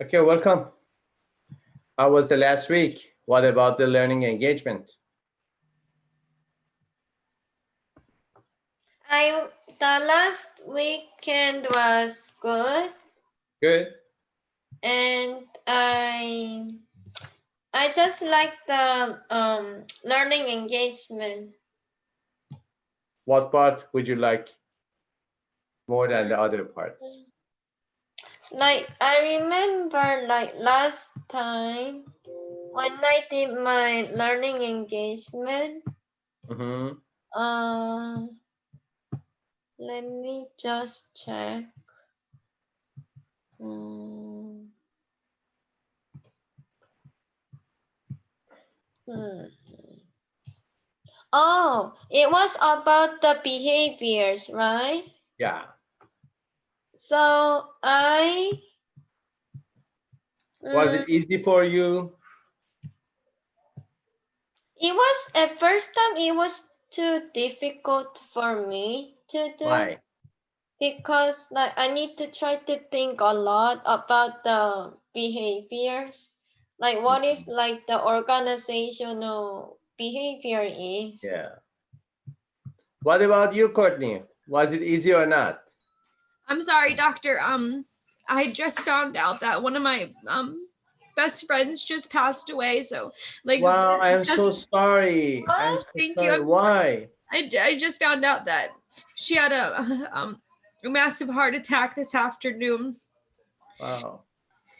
Okay, welcome. How was the last week? What about the learning engagement? The last weekend was good, Good. and I just like the learning engagement. What part would you like more than the other parts? Like I remember, like last time when I did my learning engagement. Mm-hmm. Let me just check. Hmm. Oh, it was about the behaviors, right? Yeah. So Was it easy for you? it was at first time it was too difficult for me to do Why? because like I need to try to think a lot about the behaviors, like what is like the organizational behavior is. Yeah. What about you, Courtney? Was it easy or not? I'm sorry, doctor. I just found out that one of my best friends just passed away. So, like, Wow, I am so sorry. I am so thank sorry. you. Why? I just found out that she had a massive heart attack this afternoon. Wow.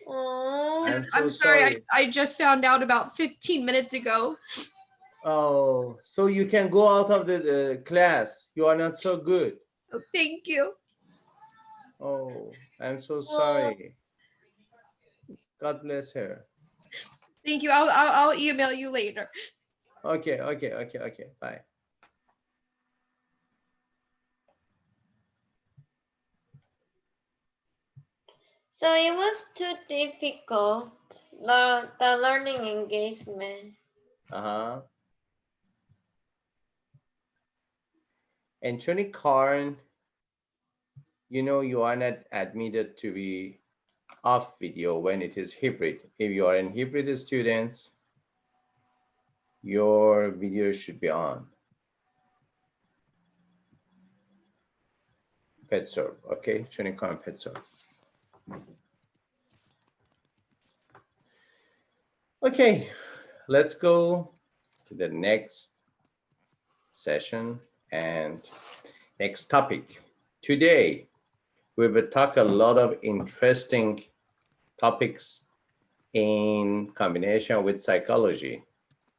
Oh. I am so I'm sorry. sorry. I just found out about 15 minutes ago. Oh, so you can go out of the class. You are not so good. Oh, thank you. Oh, I'm so sorry. God bless her. Thank you. I'll email you later. Okay. Bye. So it was too difficult, the learning engagement. Uh-huh. And Tony Karn, you are not admitted to be off video when it is hybrid. If you are in hybrid students, your video should be on. PetServe, okay? Tony Karn PetServe. Okay, let's go to the next session and next topic. Today, we will talk a lot of interesting topics in combination with psychology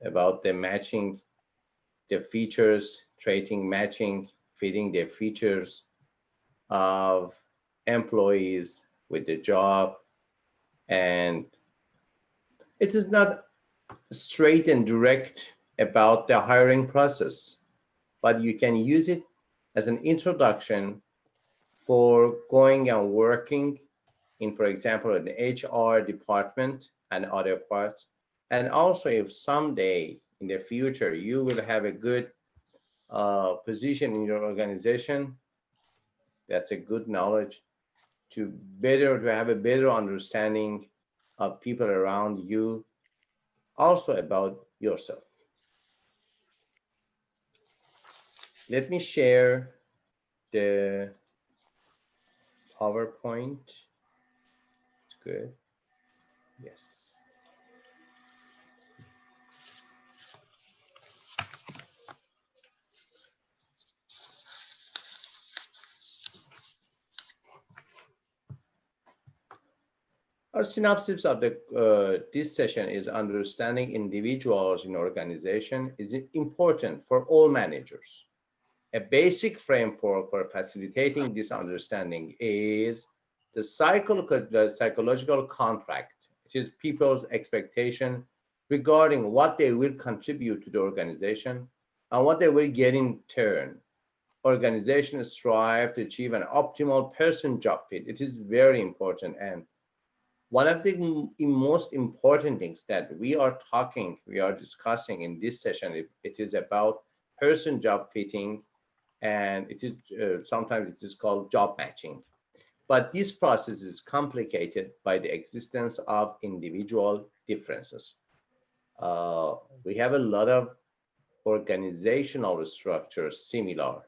about the matching the features, trading, matching, fitting the features of employees with the job. And it is not straight and direct about the hiring process, but you can use it as an introduction for going and working in, for example, an HR department and other parts. And also, if someday in the future you will have a good position in your organization, that's a good knowledge to have a better understanding of people around you, also about yourself. Let me share the PowerPoint. It's good. Yes. Our synopsis of this session is understanding individuals in organization is important for all managers. A basic framework for facilitating this understanding is the psychological contract, which is people's expectation regarding what they will contribute to the organization and what they will get in turn. Organizations strive to achieve an optimal person-job fit. It is very important. And one of the most important things that we are discussing in this session, it is about person-job fitting, and it is sometimes it is called job matching. But this process is complicated by the existence of individual differences. We have a lot of organizational structures similar,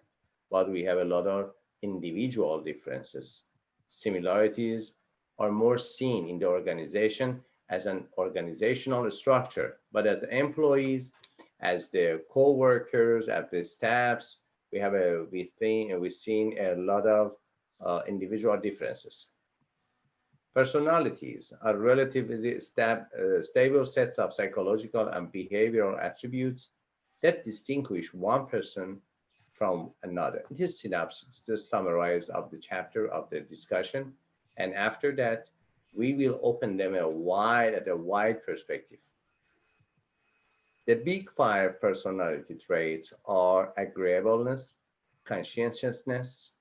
but we have a lot of individual differences. Similarities are more seen in the organization as an organizational structure, but as employees, as their co-workers, as the staffs, we've seen a lot of individual differences. Personalities are relatively stable sets of psychological and behavioral attributes that distinguish one person from another. This synopsis, the summarize of the chapter of the discussion, and after that, we will open them at a wide perspective. The big five personality traits are agreeableness, conscientiousness,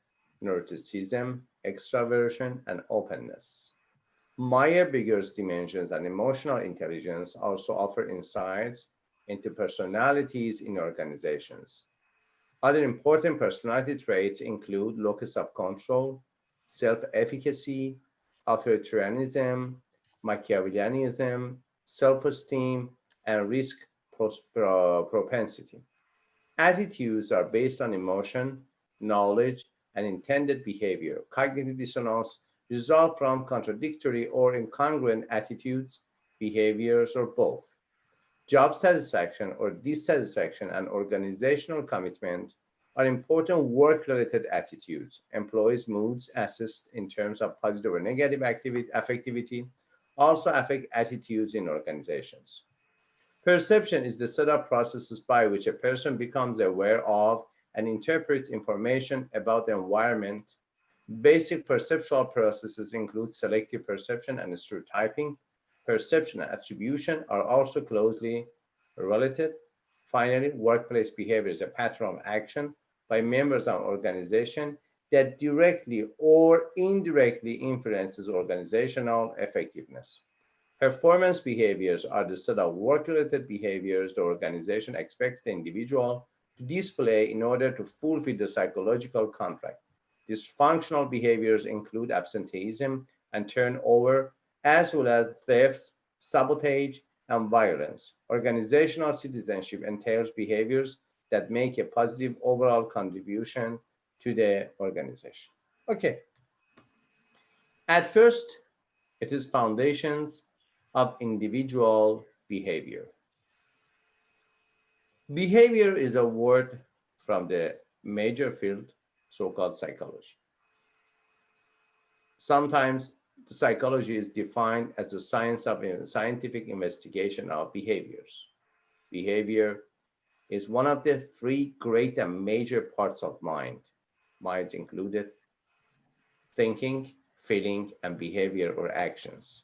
neuroticism, extraversion, and openness. Myers-Briggs dimensions and emotional intelligence also offer insights into personalities in organizations. Other important personality traits include locus of control, self-efficacy, authoritarianism, Machiavellianism, self-esteem, and risk propensity. Attitudes are based on emotion, knowledge, and intended behavior. Cognitive dissonance results from contradictory or incongruent attitudes, behaviors, or both. Job satisfaction or dissatisfaction and organizational commitment are important work-related attitudes. Employees' moods assessed in terms of positive or negative affectivity also affect attitudes in organizations. Perception is the set of processes by which a person becomes aware of and interprets information about the environment. Basic perceptual processes include selective perception and stereotyping. Perception and attribution are also closely related. Finally, workplace behavior is a pattern of action by members of an organization that directly or indirectly influences organizational effectiveness. Performance behaviors are the set of work-related behaviors the organization expects the individual to display in order to fulfill the psychological contract. Dysfunctional behaviors include absenteeism and turnover, as well as theft, sabotage, and violence. Organizational citizenship entails behaviors that make a positive overall contribution to the organization. Okay. At first, it is foundations of individual behavior. Behavior is a word from the major field, so-called psychology. Sometimes the psychology is defined as the science of a scientific investigation of behaviors. Behavior is one of the three great and major parts of mind. Minds included thinking, feeling, and behavior or actions.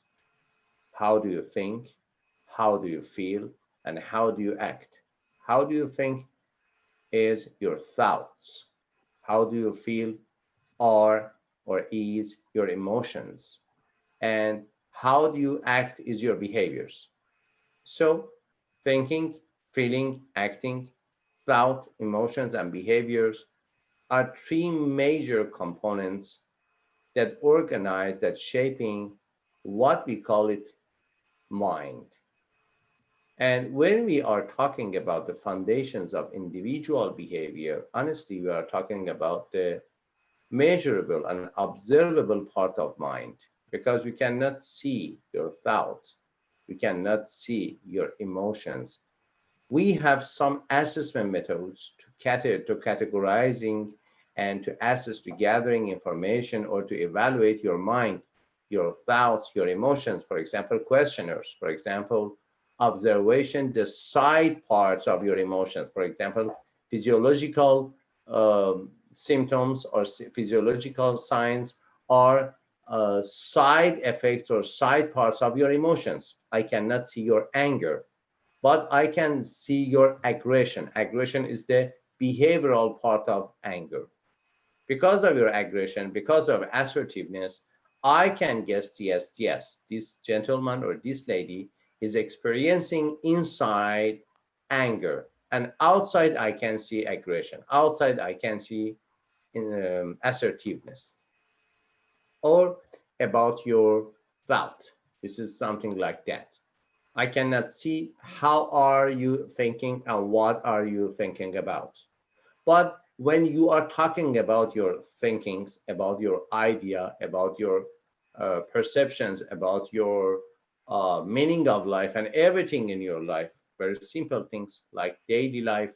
How do you think? How do you feel? And how do you act? How do you think is your thoughts. How do you feel are or is your emotions. And how do you act is your behaviors. So thinking, feeling, acting, thought, emotions, and behaviors are three major components that organize, that shaping what we call it mind. And when we are talking about the foundations of individual behavior, honestly, we are talking about the measurable and observable part of mind, because we cannot see your thoughts, we cannot see your emotions. We have some assessment methods to categorizing and to assess, to gathering information or to evaluate your mind, your thoughts, your emotions. For example, questionnaires. For example, observation, the side parts of your emotions. For example, physiological symptoms or physiological signs are side effects or side parts of your emotions. I cannot see your anger, but I can see your aggression. Aggression is the behavioral part of anger. Because of your aggression, because of assertiveness, I can guess, yes, this gentleman or this lady is experiencing inside anger, and outside I can see aggression. Outside I can see assertiveness. or about your wealth. This is something like that. I cannot see how are you thinking and what are you thinking about. But when you are talking about your thinkings, about your idea, about your perceptions, about your meaning of life and everything in your life, very simple things like daily life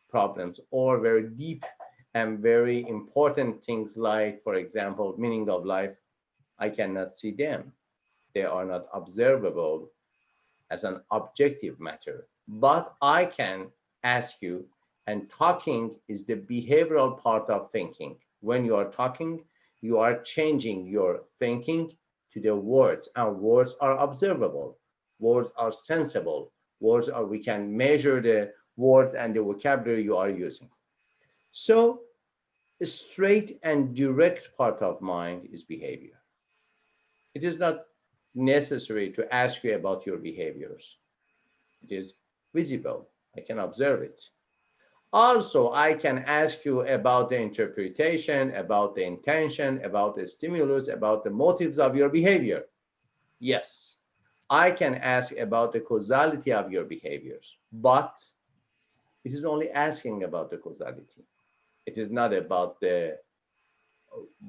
problems, or very deep and very important things like, for example, meaning of life, I cannot see them. They are not observable as an objective matter. But I can ask you, and talking is the behavioral part of thinking. When you are talking, you are changing your thinking to the words, and words are observable. Words are sensible. Words are, we can measure the words and the vocabulary you are using. So, a straight and direct part of mind is behavior. It is not necessary to ask you about your behaviors. It is visible. I can observe it. Also, I can ask you about the interpretation, about the intention, about the stimulus, about the motives of your behavior. Yes, I can ask about the causality of your behaviors, but it is only asking about the causality. It is not about the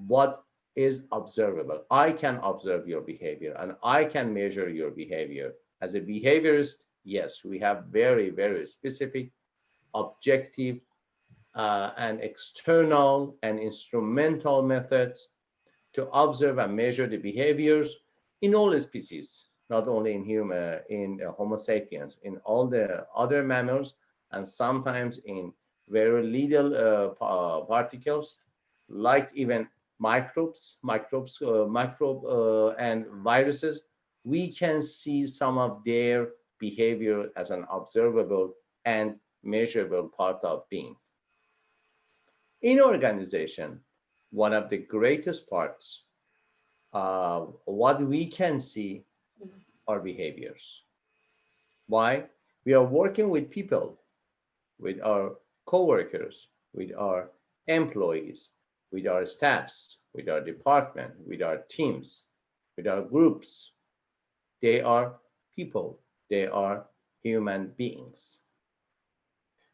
what is observable. I can observe your behavior and I can measure your behavior. As a behaviorist, yes, we have very, very specific, objective, and external and instrumental methods to observe and measure the behaviors in all species, not only in human, in Homo sapiens, in all the other mammals, and sometimes in very little particles, like even microbe and viruses. We can see some of their behavior as an observable and measurable part of being. In organization, one of the greatest parts of what we can see are behaviors. Why? We are working with people, with our coworkers, with our employees, with our staffs, with our department, with our teams, with our groups. They are people. They are human beings.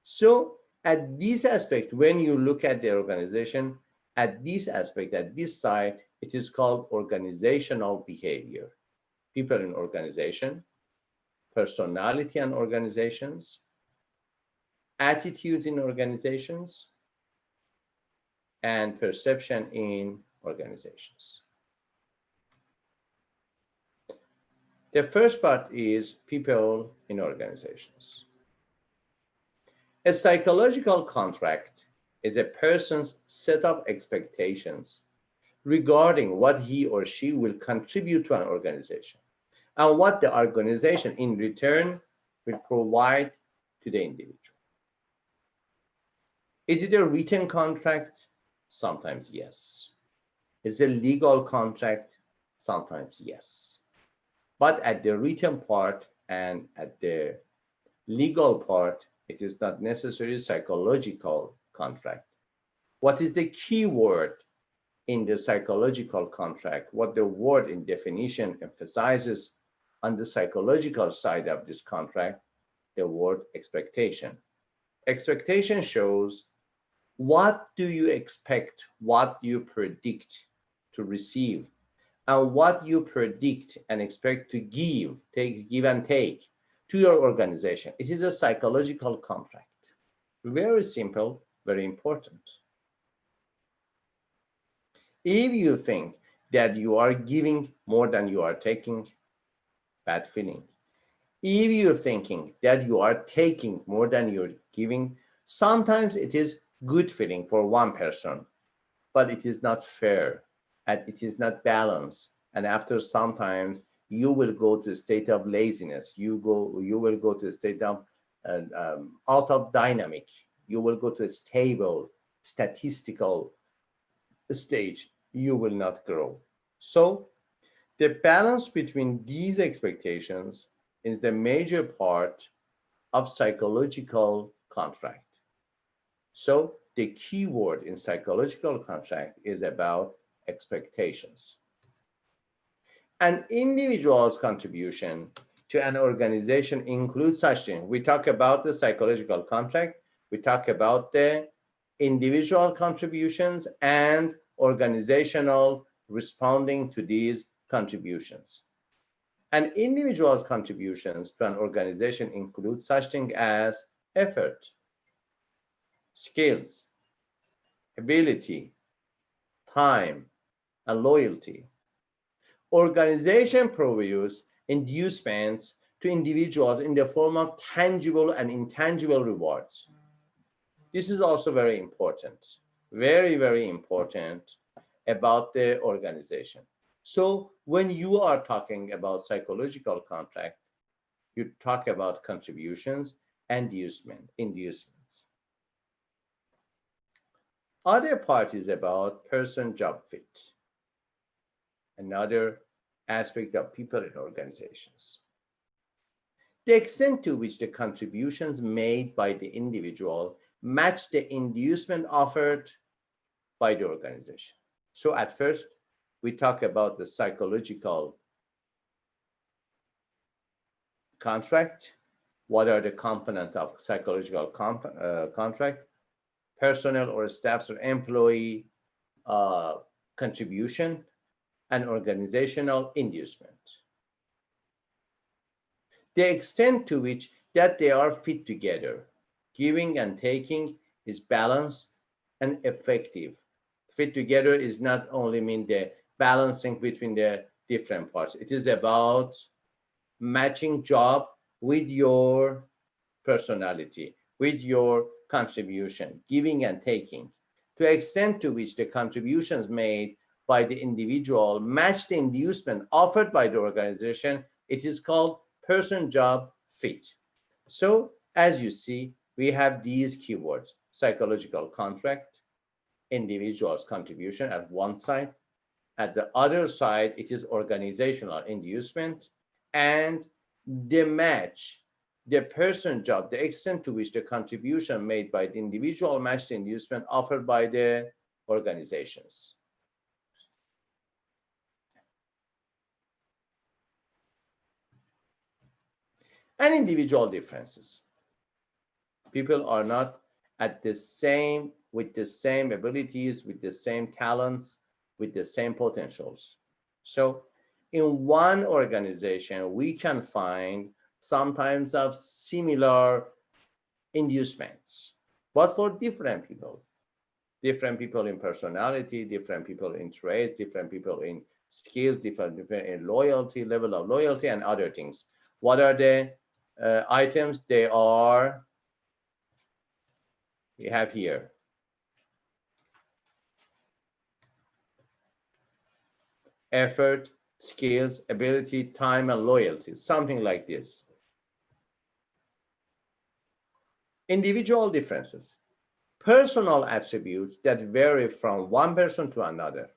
So at this aspect, when you look at the organization, at this aspect, at this side, it is called organizational behavior. People in organization, personality and organizations, attitudes in organizations, and perception in organizations. The first part is people in organizations. A psychological contract is a person's set of expectations regarding what he or she will contribute to an organization and what the organization in return will provide to the individual. Is it a written contract? Sometimes yes. Is it a legal contract? Sometimes yes. But at the written part and at the legal part, it is not necessarily psychological contract. What is the key word in the psychological contract? What the word in definition emphasizes on the psychological side of this contract? The word expectation. Expectation shows what do you expect, what you predict to receive, and what you predict and expect to give and take to your organization. It is a psychological contract. Very simple, very important. If you think that you are giving more than you are taking, bad feeling. If you're thinking that you are taking more than you're giving, sometimes it is good feeling for one person, but it is not fair and it is not balanced. And after sometimes you will go to a state of laziness. You will go to a state of out of dynamic. You will go to a stable, statistical stage. You will not grow. So the balance between these expectations is the major part of psychological contract. So the key word in psychological contract is about expectations. An individual's contribution to an organization includes such things. We talk about the psychological contract, we talk about the individual contributions and organizational responding to these contributions. An individual's contributions to an organization include such things as effort, skills, ability, time, and loyalty. Organization provides inducements to individuals in the form of tangible and intangible rewards. This is also very important, very, very important about the organization. So when you are talking about psychological contract, you talk about contributions and inducements. Other part is about person-job fit, another aspect of people in organizations. The extent to which the contributions made by the individual match the inducement offered by the organization. So at first, we talk about the psychological contract. What are the components of psychological contract? Personnel or staff's or employee contribution and organizational inducement. The extent to which that they are fit together, giving and taking, is balanced and effective. Fit together is not only mean the balancing between the different parts. It is about matching job with your personality, with your contribution, giving and taking. To the extent to which the contributions made by the individual match the inducement offered by the organization, it is called person-job fit. So as you see, we have these keywords: psychological contract, individual's contribution at one side. At the other side, it is organizational inducement, and the match, the person job, the extent to which the contribution made by the individual match the inducement offered by the organizations. And individual differences. People are not at the same, with the same abilities, with the same talents, with the same potentials. So in one organization, we can find sometimes of similar inducements, but for different people in personality, different people in traits, different people in skills, different people in loyalty, level of loyalty, and other things. What are the items? They are, we have here. Effort, skills, ability, time, and loyalty, something like this. Individual differences. Personal attributes that vary from one person to another.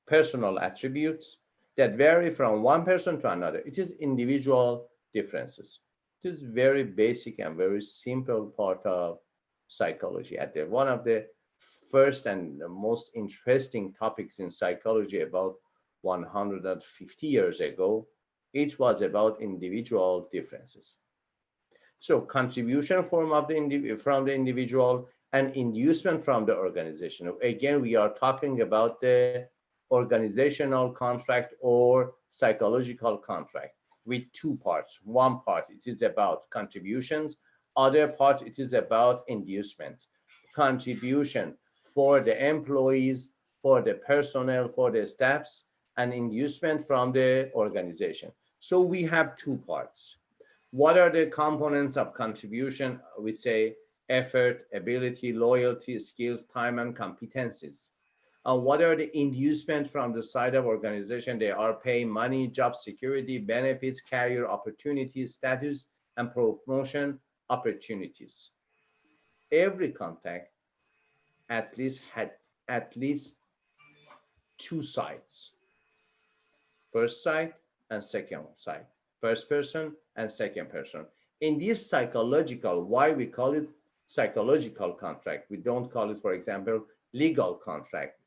Personal attributes that vary from one person to another. It is individual differences. It is very basic and very simple part of psychology. At the one of the first and the most interesting topics in psychology about 150 years ago, it was about individual differences. So contribution from the individual and inducement from the organization. Again, we are talking about the organizational contract or psychological contract with two parts. One part, it is about contributions. Other part, it is about inducement. Contribution for the employees, for the personnel, for the staffs, and inducement from the organization. So we have two parts. What are the components of contribution? We say effort, ability, loyalty, skills, time, and competencies. What are the inducement from the side of organization? They are paying money, job security, benefits, career opportunities, status, and promotion opportunities. Every contract at least had at least two sides. First side and second side. First person and second person. In this psychological, why we call it psychological contract? We don't call it, for example, legal contract,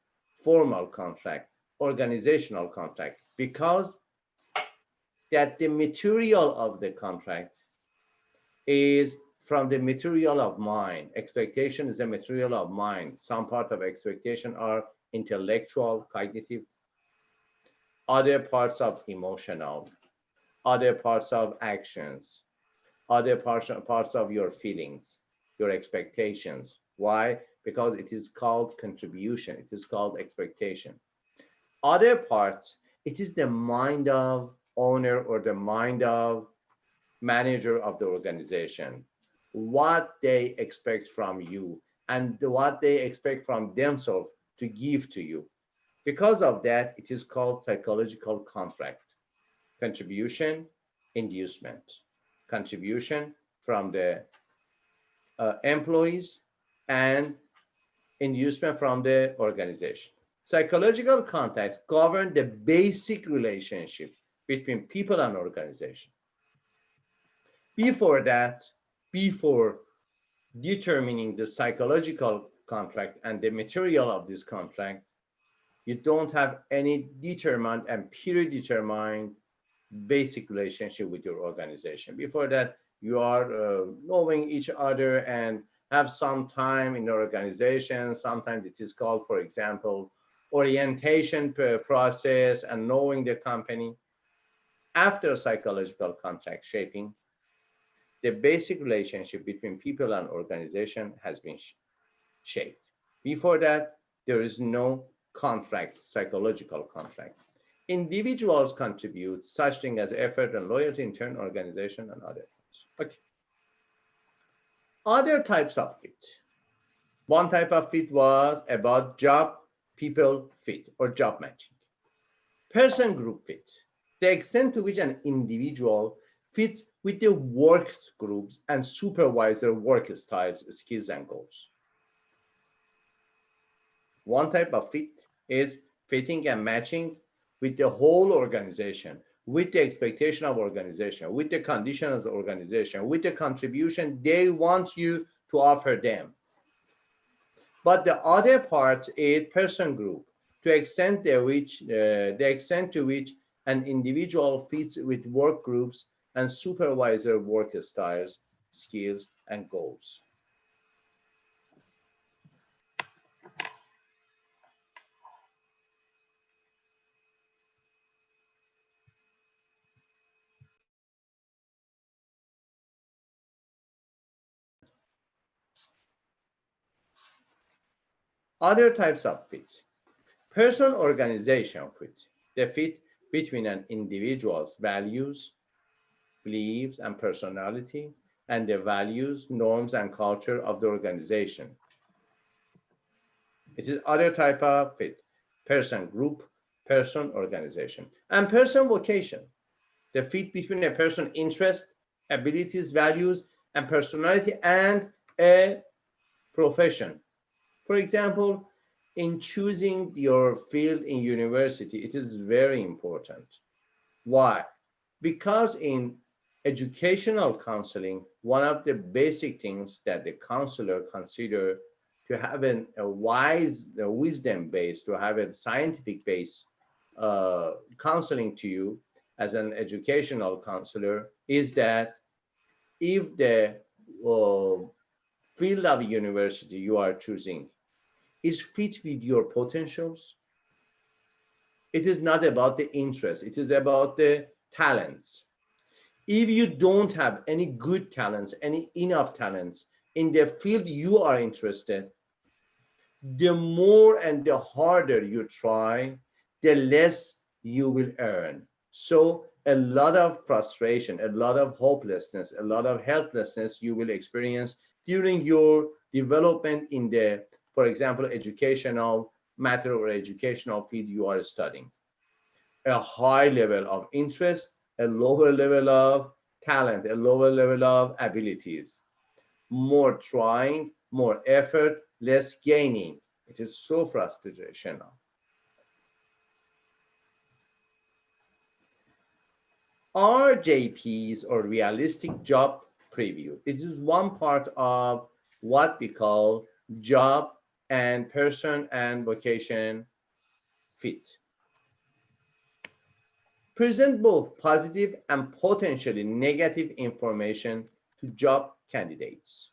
formal contract, organizational contract, because that the material of the contract is from the material of mind. Expectation is a material of mind. Some part of expectation are intellectual, cognitive, other parts of emotional, other parts of actions, other parts of your feelings, your expectations. Why? Because it is called contribution. It is called expectation. Other parts, it is the mind of owner or the mind of manager of the organization, what they expect from you and what they expect from themselves to give to you. Because of that, it is called psychological contract. Contribution, inducement. Contribution from the employees and inducement from the organization. Psychological contracts govern the basic relationship between people and organization. Before that, before determining the psychological contract and the material of this contract, you don't have any determined and predetermined basic relationship with your organization. Before that, you are knowing each other and have some time in the organization. Sometimes it is called, for example, orientation process and knowing the company. After psychological contract shaping, the basic relationship between people and organization has been shaped. Before that, there is no contract, psychological contract. Individuals contribute such things as effort and loyalty in turn, organization and other things. Okay. Other types of fit. One type of fit was about job, people fit or job matching. Person group fit, the extent to which an individual fits with the work groups and supervisor work styles, skills, and goals. One type of fit is fitting and matching with the whole organization, with the expectation of organization, with the conditions of organization, with the contribution they want you to offer them. But the other part is person group, to the extent to which an individual fits with work groups and supervisor work styles, skills, and goals. Other types of fit. Person organization fit, the fit between an individual's values, beliefs, and personality, and the values, norms, and culture of the organization. It is other type of fit. Person group, person organization, and person vocation, the fit between a person's interest, abilities, values, and personality, and a profession. For example, in choosing your field in university, it is very important. Why? Because in educational counseling, one of the basic things that the counselor consider to have a wisdom base, to have a scientific base counseling to you as an educational counselor is that if the field of university you are choosing is fit with your potentials, it is not about the interest, it is about the talents. If you don't have any good talents, any enough talents in the field you are interested, the more and the harder you try, the less you will earn. So a lot of frustration, a lot of hopelessness, a lot of helplessness you will experience during your development in the, for example, educational matter or educational field you are studying. A high level of interest, a lower level of talent, a lower level of abilities. More trying, more effort, less gaining. It is so frustrational. RJPs or realistic job preview. It is one part of what we call job and person and vocation fit. present both positive and potentially negative information to job candidates.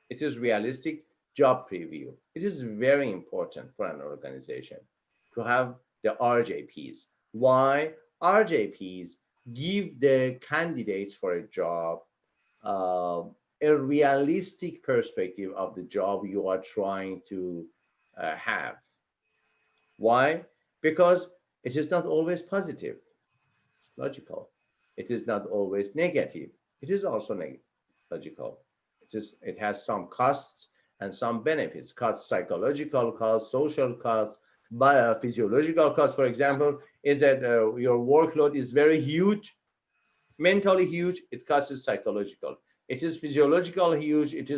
It is realistic job preview. It is very important for an organization to have the RJPs. Why? RJPs give the candidates for a job uh, a realistic perspective of the job you are trying to have. Why? Because it is not always positive. It's logical. It is not always negative. It is also logical. It has some costs and some benefits. Costs, psychological costs, social costs, physiological costs. For example, is that your workload is very huge, mentally huge. It costs psychological. It is physiological huge. It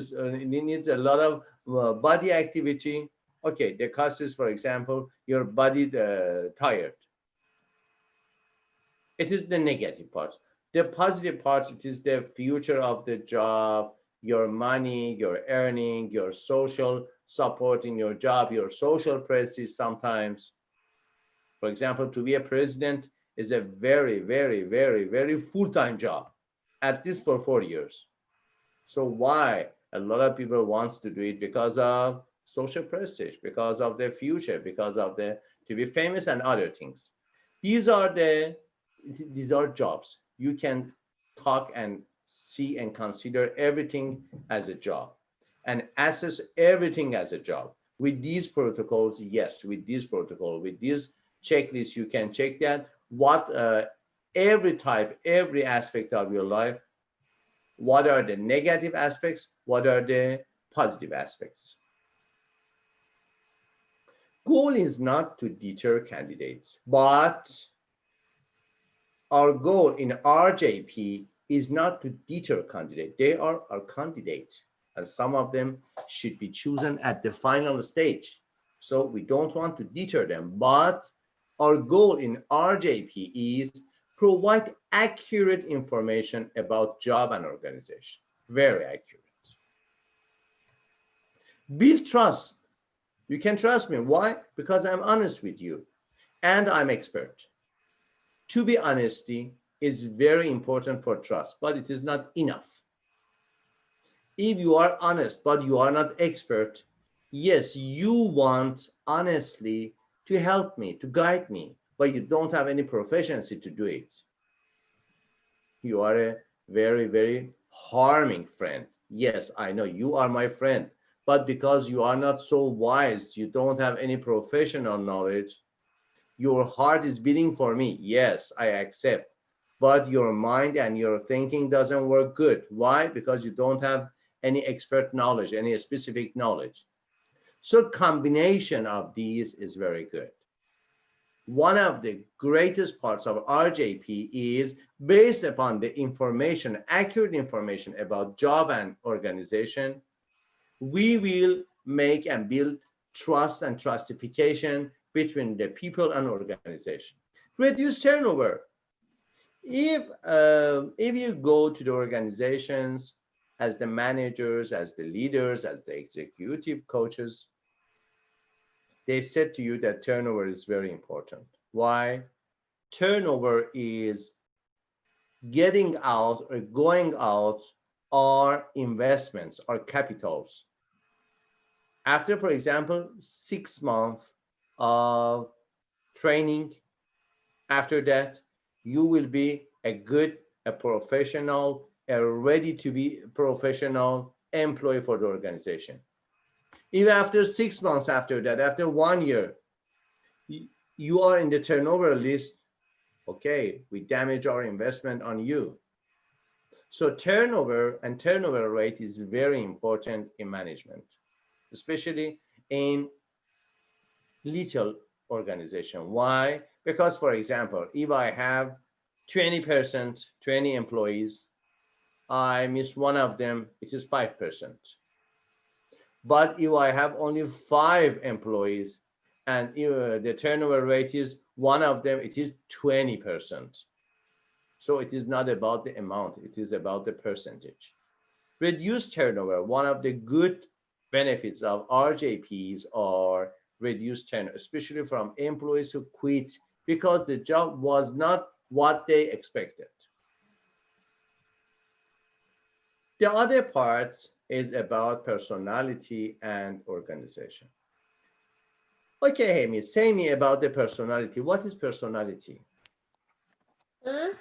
needs a lot of body activity. Okay, the cost is, for example, your body tired. It is the negative part. The positive part, it is the future of the job, your money, your earning, your social support in your job, your social prestige sometimes. For example, to be a president is a very, very, very, very full-time job, at least for 4 years. So why a lot of people wants to do it? Because of social prestige, because of their future, because of the to be famous and other things. These are jobs. You can talk and see and consider everything as a job and assess everything as a job. With these protocols, yes, with this protocol, with this checklist, you can check that what every type, every aspect of your life, what are the negative aspects, what are the positive aspects. Goal is not to deter candidates, but our goal in RJP is not to deter candidates. They are our candidates, and some of them should be chosen at the final stage. So we don't want to deter them, but our goal in RJP is provide accurate information about job and organization. Very accurate. Build trust. You can trust me. Why? Because I'm honest with you and I'm expert. To be honesty is very important for trust, but it is not enough. If you are honest, but you are not expert, yes, you want honestly to help me, to guide me, but you don't have any proficiency to do it. You are a very, very harming friend. Yes, I know you are my friend, but because you are not so wise, you don't have any professional knowledge, your heart is beating for me. Yes, I accept. But your mind and your thinking doesn't work good. Why? Because you don't have any expert knowledge, any specific knowledge. So combination of these is very good. One of the greatest parts of RJP is based upon the information, accurate information about job and organization, we will make and build trust and trustification between the people and organization. Reduce turnover. If you go to the organizations as the managers, as the leaders, as the executive coaches, they said to you that turnover is very important. Why? Turnover is getting out or going out our investments, our capitals. After, for example, 6 months of training, after that, you will be a professional, a ready to be professional employee for the organization. Even after 6 months after that, after 1 year, you are in the turnover list, okay, we damage our investment on you. So turnover and turnover rate is very important in management, especially in little organization. Why? Because, for example, if I have 20%, 20 employees, I miss one of them, it is 5%. But if I have only 5 employees and the turnover rate is one of them, it is 20%. So it is not about the amount, it is about the percentage. Reduced turnover, one of the good benefits of RJPs are reduced turnover, especially from employees who quit because the job was not what they expected. The other part is about personality and organization. Okay, Amy, say me about the personality. What is personality? Hmm?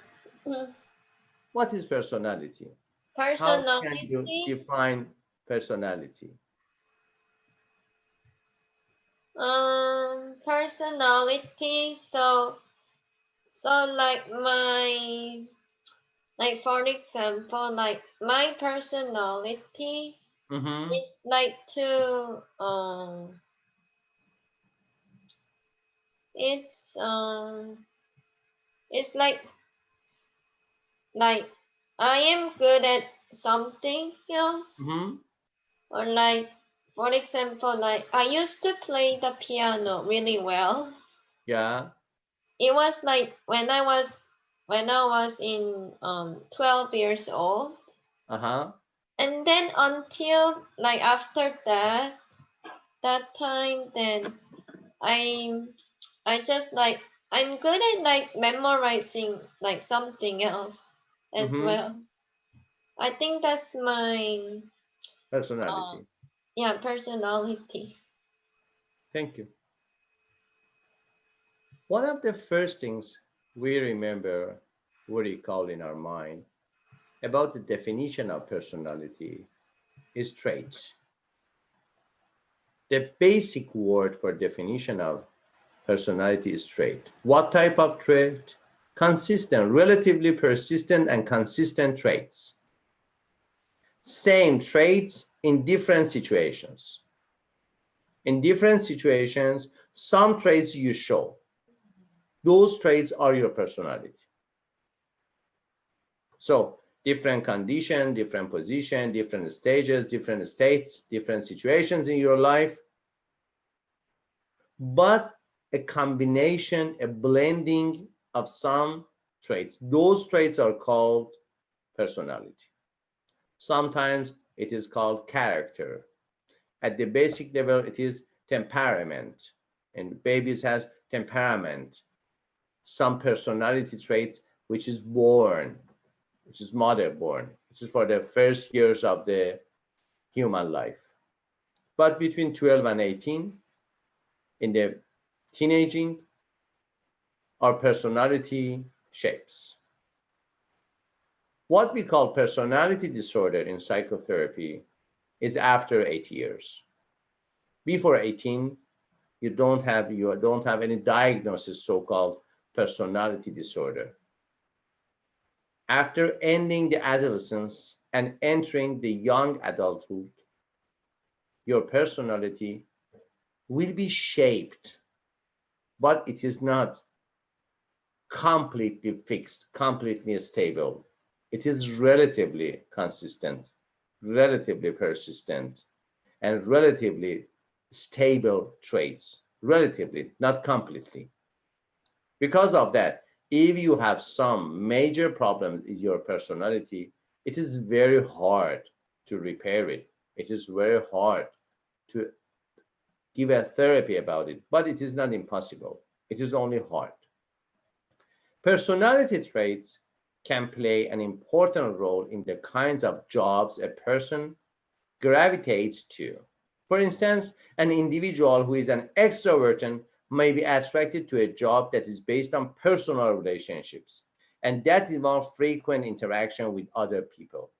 Hmm. What is personality? How can you Personality. define personality? Personality. So like like for example, like my personality Mm-hmm. is like to it's it's like I am good at something else, Mm-hmm. or like for example, like I used to play the piano really well. Yeah. It was like when I was in 12 years old, Uh-huh. and then until like after that time, then I I just like I'm good at like memorizing like something else as Mm-hmm. well. I think that's my uh, Personality. yeah, personality. Thank you. One of the first things we remember, we recall in our mind about the definition of personality is traits. The basic word for definition of personality is trait. What type of trait? Consistent, relatively persistent and consistent traits. Same traits in different situations. In different situations, some traits you show. Those traits are your personality. So different condition, different position, different stages, different states, different situations in your life, but a combination, a blending of some traits. Those traits are called personality. Sometimes it is called character. At the basic level, it is temperament. And babies have temperament, some personality traits which is born, which is mother born, which is for the first years of the human life. But between 12 and 18, in the teenaging, our personality shapes. What we call personality disorder in psychotherapy is after 8 years. Before 18, you don't have any diagnosis, so-called personality disorder. After ending the adolescence and entering the young adulthood, your personality will be shaped, but it is not completely fixed, completely stable. It is relatively consistent, relatively persistent, and relatively stable traits. Relatively, not completely. Because of that, if you have some major problem in your personality, it is very hard to repair it. It is very hard to give a therapy about it, but it is not impossible. It is only hard. Personality traits can play an important role in the kinds of jobs a person gravitates to. For instance, an individual who is an extrovert may be attracted to a job that is based on personal relationships and that involves frequent interaction with other people.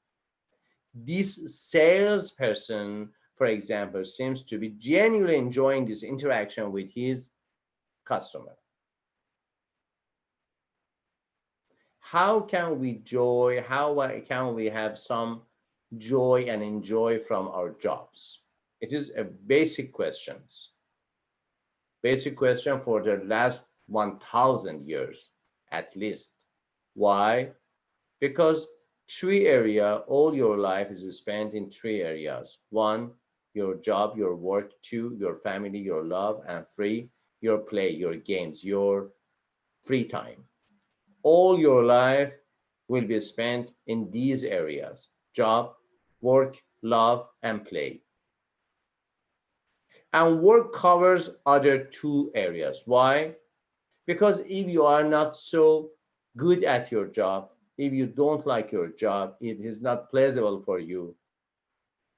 This salesperson, for example, seems to be genuinely enjoying this interaction with his customer. How can we joy? How can we have some joy and enjoy from our jobs? It is a basic question. Basic question for the last 1,000 years, at least. Why? Because three area, all your life is spent in three areas. One, your job, your work. Two, your family, your love. And three, your play, your games, your free time. All your life will be spent in these areas: job, work, love, and play. And work covers other two areas. Why? Because if you are not so good at your job, if you don't like your job, it is not pleasurable for you,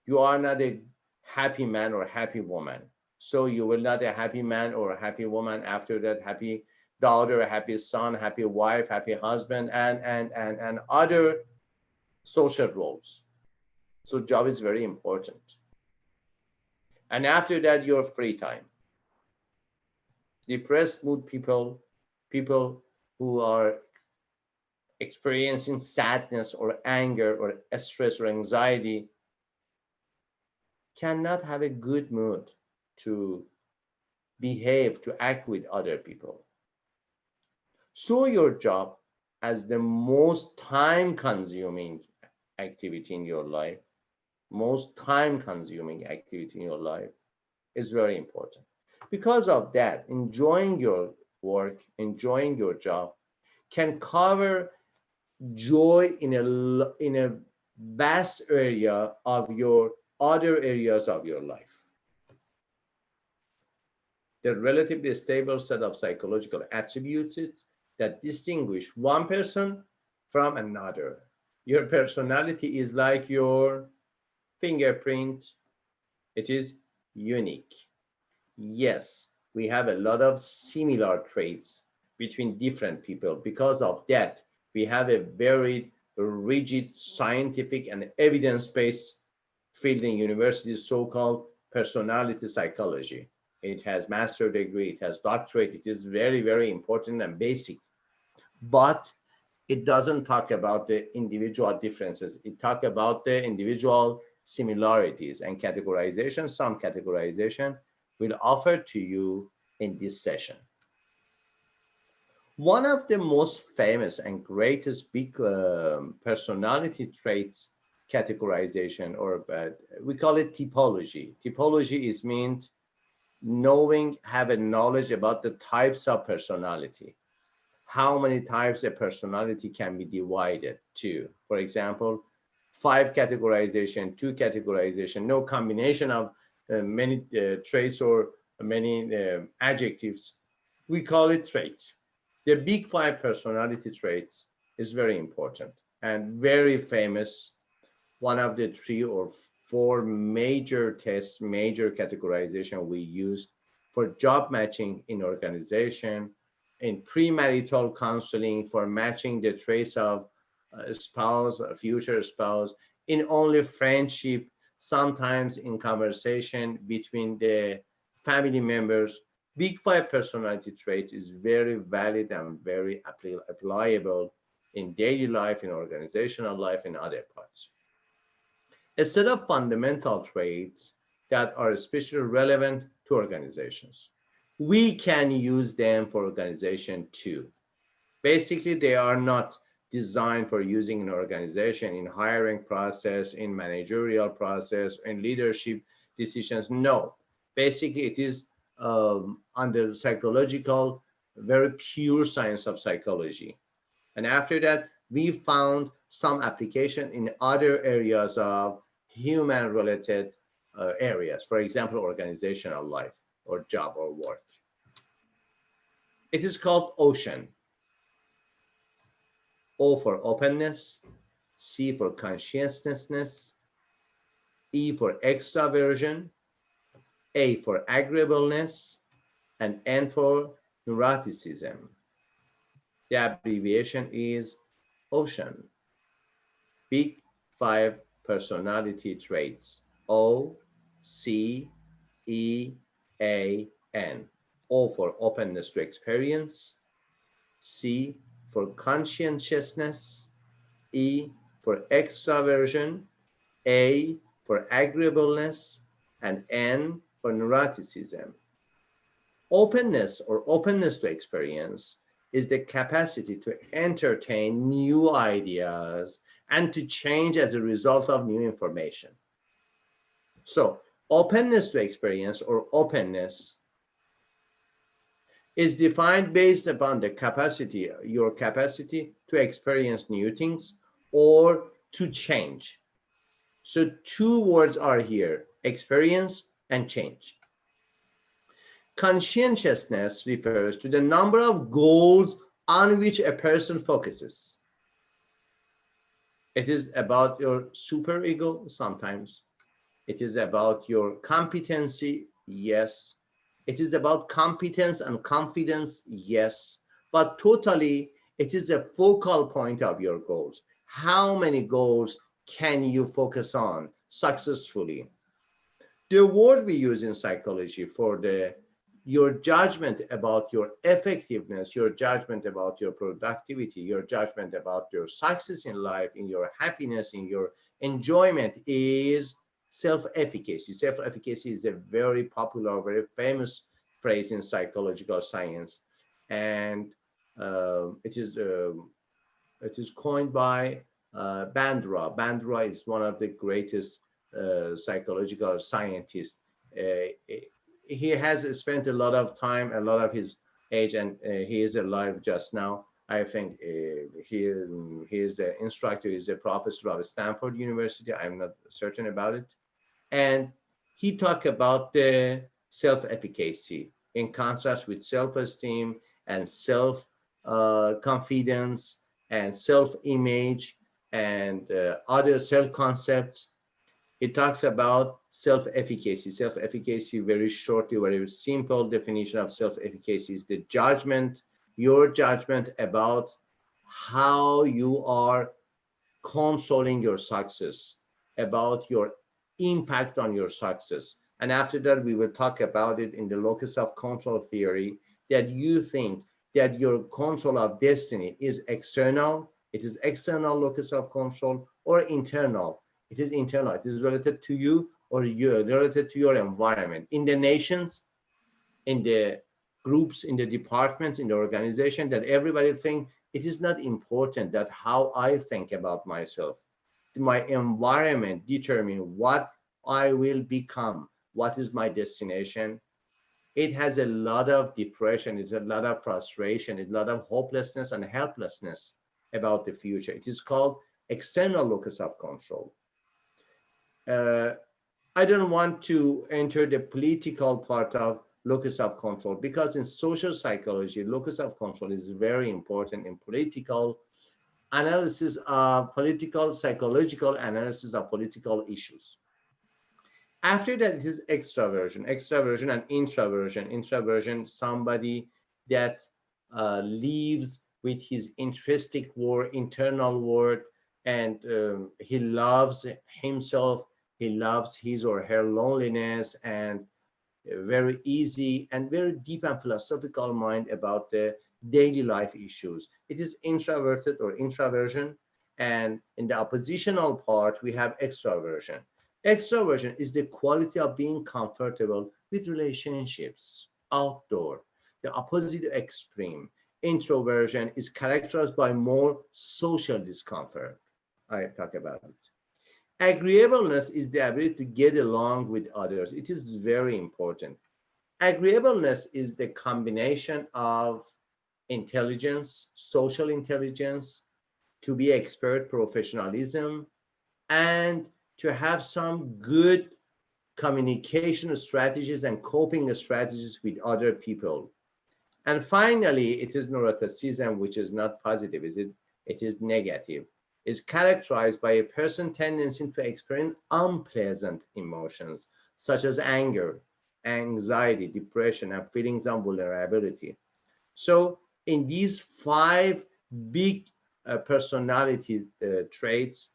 you are not a happy man or happy woman. So you will not a happy man or a happy woman after that, happy daughter, a happy son, happy wife, happy husband, and other social roles. So job is very important. And after that, your free time. Depressed mood people, people who are experiencing sadness or anger or stress or anxiety cannot have a good mood to behave, to act with other people. So your job as the most time consuming activity in your life, most time consuming activity in your life is very important. Because of that, enjoying your work, enjoying your job can cover joy in a vast area of your other areas of your life. The relatively stable set of psychological attributes that distinguish one person from another. Your personality is like your fingerprint. It is unique. Yes, we have a lot of similar traits between different people. Because of that, we have a very rigid scientific and evidence-based field in universities, so-called personality psychology. It has master degree, it has doctorate, it is very, very important and basic. But it doesn't talk about the individual differences. It talks about the individual similarities and categorization. Some categorization will offer to you in this session. One of the most famous and greatest big personality traits categorization, or we call it typology. Typology is meant knowing, have a knowledge about the types of personality. How many types of personality can be divided to? For example, 5 categorization, 2 categorization, no combination of many traits or many adjectives. We call it traits. The big 5 personality traits is very important and very famous. One of the 3 or 4 major tests, major categorization we used for job matching in organization, in premarital counseling for matching the traits of a spouse, a future spouse, in only friendship, sometimes in conversation between the family members. Big 5 personality traits is very valid and very applicable in daily life, in organizational life, in other parts. A set of fundamental traits that are especially relevant to organizations. We can use them for organization too. Basically, they are not designed for using in organization, in hiring process, in managerial process, in leadership decisions. No, basically it is under psychological, very pure science of psychology. And after that, we found some application in other areas of human related areas, for example, organizational life or job or work. It is called OCEAN. O for openness, C for conscientiousness, E for extraversion, A for agreeableness, and N for neuroticism. The abbreviation is OCEAN. Big 5 personality traits. O, C, E, A, N. O for openness to experience, C for conscientiousness, E for extraversion, A for agreeableness, and N for neuroticism. Openness or openness to experience is the capacity to entertain new ideas and to change as a result of new information. So openness to experience or openness is defined based upon the capacity, your capacity to experience new things or to change. So 2 words are here, experience and change. Conscientiousness refers to the number of goals on which a person focuses. It is about your superego sometimes. It is about your competency, yes. It is about competence and confidence, yes. But totally, it is a focal point of your goals. How many goals can you focus on successfully? The word we use in psychology for your judgment about your effectiveness, your judgment about your productivity, your judgment about your success in life, in your happiness, in your enjoyment is self-efficacy. Self-efficacy is a very popular, very famous phrase in psychological science, and it is coined by Bandura. Bandura is one of the greatest psychological scientists. He has spent a lot of time, a lot of his age, and he is alive just now. I think he is the instructor, he's a professor of Stanford University. I'm not certain about it. And he talked about the self-efficacy in contrast with self-esteem and self-confidence and self-image and other self-concepts. It talks about self-efficacy. Self-efficacy, very shortly, very simple definition of self-efficacy is the judgment, your judgment about how you are controlling your success, about your impact on your success. And after that, we will talk about it in the locus of control theory, that you think that your control of destiny is external, it is external locus of control, or internal. It is internal. It is related to you, or you're related to your environment. In the nations, in the groups, in the departments, in the organization, that everybody think it is not important that how I think about myself. My environment determine what I will become, what is my destination. It has a lot of depression, it's a lot of frustration, it's a lot of hopelessness and helplessness about the future. It is called external locus of control. I don't want to enter the political part of locus of control because in social psychology, locus of control is very important in political analysis of political, psychological analysis of political issues. After that, it is extraversion, extraversion and introversion. Introversion, somebody that lives with his intrinsic world, internal world, and he loves himself, he loves his or her loneliness, and very easy and very deep and philosophical mind about the daily life issues. It is introverted or introversion. And in the oppositional part, we have extraversion. Extraversion is the quality of being comfortable with relationships, outdoor, the opposite extreme. Introversion is characterized by more social discomfort. I talk about it. Agreeableness is the ability to get along with others. It is very important. Agreeableness is the combination of intelligence, social intelligence, to be expert, professionalism, and to have some good communication strategies and coping strategies with other people. And finally, it is neuroticism, which is not positive, is it? It is negative. Is characterized by a person's tendency to experience unpleasant emotions, such as anger, anxiety, depression, and feelings of vulnerability. So in these five big personality traits,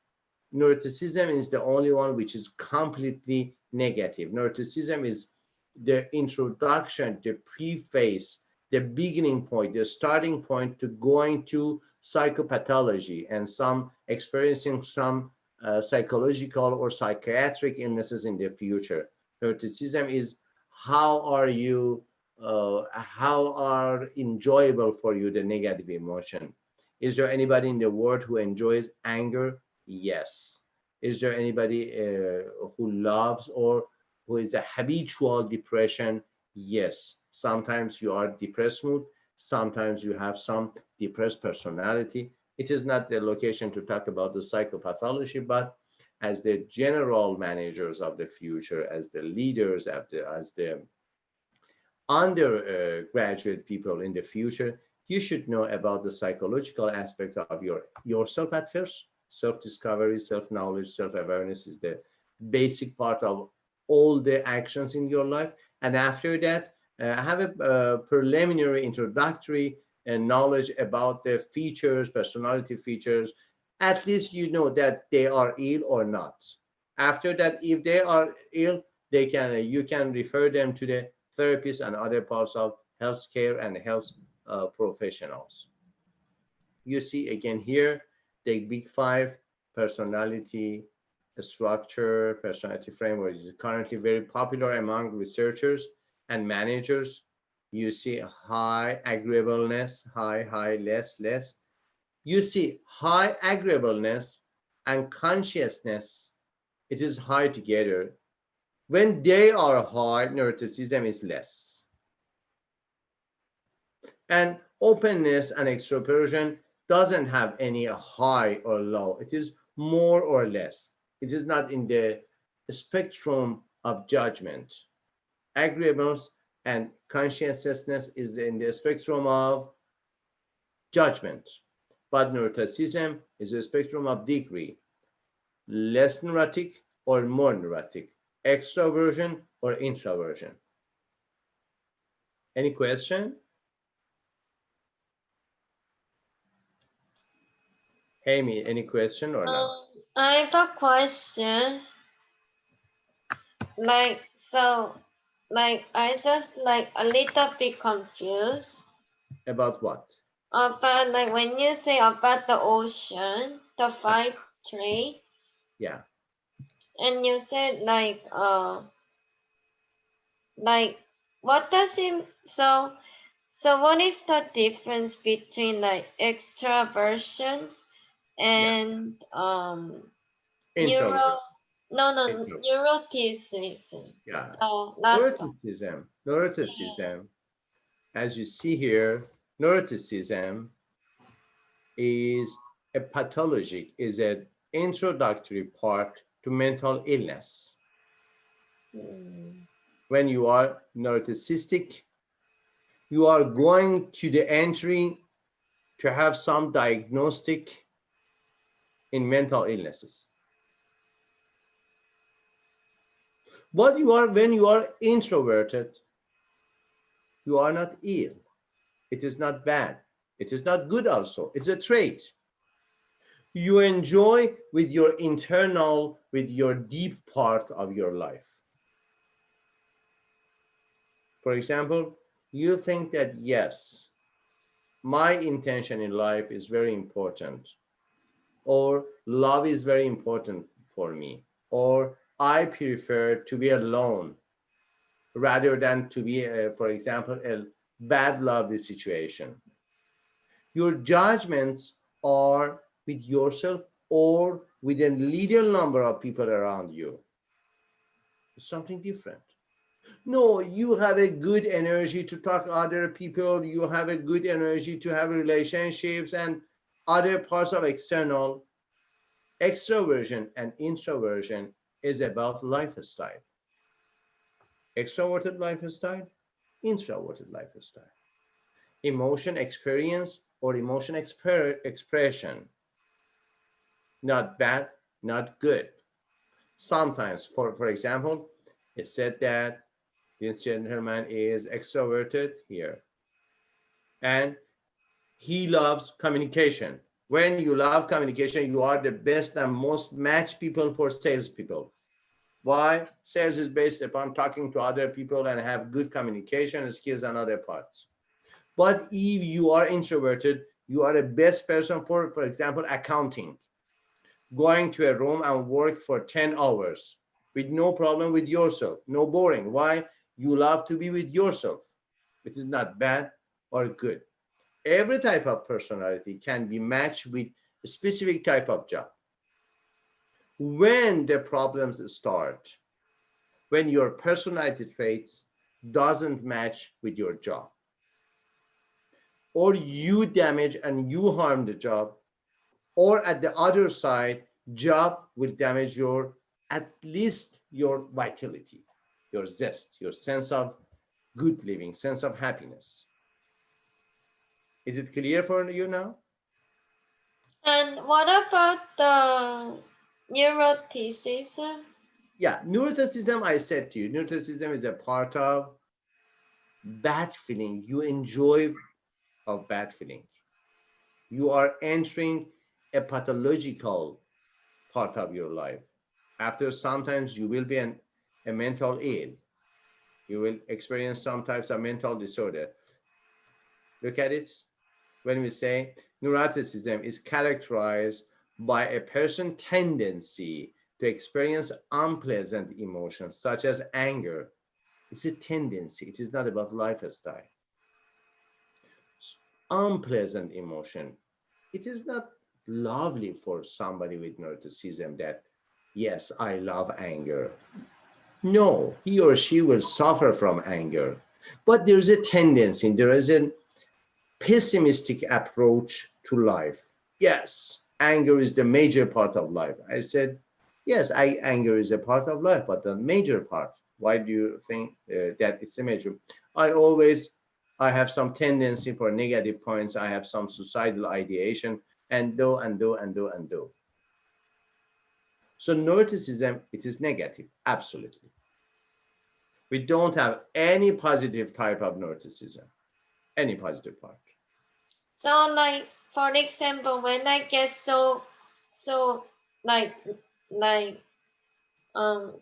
neuroticism is the only one which is completely negative. Neuroticism is the introduction, the preface, the beginning point, the starting point to going to psychopathology and some experiencing some psychological or psychiatric illnesses in the future. Neuroticism is how are enjoyable for you the negative emotion. Is there anybody in the world who enjoys anger? Yes. Is there anybody who loves or who is a habitual depression? Yes. Sometimes you are depressed mood. Sometimes you have some depressed personality. It is not the location to talk about the psychopathology, but as the general managers of the future, as the leaders, as the undergraduate people in the future, you should know about the psychological aspect of yourself at first. Self-discovery, self-knowledge, self-awareness is the basic part of all the actions in your life. And after that, have a preliminary introductory knowledge about the features, personality features. At least you know that they are ill or not. After that, if they are ill, you can refer them to the therapist and other parts of healthcare and health professionals. You see again here the big five: personality structure, personality framework is currently very popular among researchers and managers. You see high agreeableness, high, less. You see high agreeableness and consciousness, it is high together. When they are high, neuroticism is less. And openness and extroversion doesn't have any high or low. It is more or less. It is not in the spectrum of judgment. Agreeableness and conscientiousness is in the spectrum of judgment. But neuroticism is a spectrum of degree. Less neurotic or more neurotic. Extroversion or introversion. Any question? Amy, any question or no? I have a question. I just like a little bit confused About what? about like when you say about the ocean, the five traits, Yeah. and you said like what does it so what is the difference between like extraversion Yeah. and Introvert. Introvert. neuroticism? Yeah. Last one. Neuroticism, as you see here, neuroticism is a pathologic, is an introductory part to mental illness. Mm. When you are neuroticistic, you are going to the entry to have some diagnostic in mental illnesses. But when you are introverted, you are not ill. It is not bad. It is not good also. It's a trait. You enjoy with your internal, with your deep part of your life. For example, you think that, yes, my intention in life is very important, or love is very important for me, or I prefer to be alone rather than to be, for example, a bad lovely situation. Your judgments are with yourself or with a little number of people around you. It's something different. No, you have a good energy to talk to other people. You have a good energy to have relationships and other parts of external. Extroversion and introversion is about lifestyle. Extroverted lifestyle, introverted lifestyle. Emotion experience or emotion expression. Not bad, not good. Sometimes, for example, it said that this gentleman is extroverted here and he loves communication. When you love communication, you are the best and most matched people for salespeople. Why? Sales is based upon talking to other people and have good communication skills and other parts. But if you are introverted, you are the best person for example, accounting. Going to a room and work for 10 hours with no problem with yourself, no boring. Why? You love to be with yourself. It is not bad or good. Every type of personality can be matched with a specific type of job. When the problems start, when your personality traits doesn't match with your job, or you damage and you harm the job, or at the other side, job will damage your, at least your vitality, your zest, your sense of good living, sense of happiness. Is it clear for you now? And what about the neuroticism? Yeah, neuroticism, I said to you, neuroticism is a part of bad feeling. You enjoy of bad feeling. You are entering a pathological part of your life. After sometimes you will be a mental ill. You will experience some types of mental disorder. Look at it. When we say neuroticism is characterized by a person's tendency to experience unpleasant emotions such as anger. It's a tendency. It is not about lifestyle. Unpleasant emotion. It is not lovely for somebody with neuroticism that, yes, I love anger. No, he or she will suffer from anger. But there's a tendency, there is a pessimistic approach to life. Yes, anger is the major part of life. I said, yes, anger is a part of life, but the major part. Why do you think that it's a major? I have some tendency for negative points. I have some suicidal ideation and do. So neuroticism, it is negative, absolutely. We don't have any positive type of neuroticism, any positive part. So like for example, when I get so like like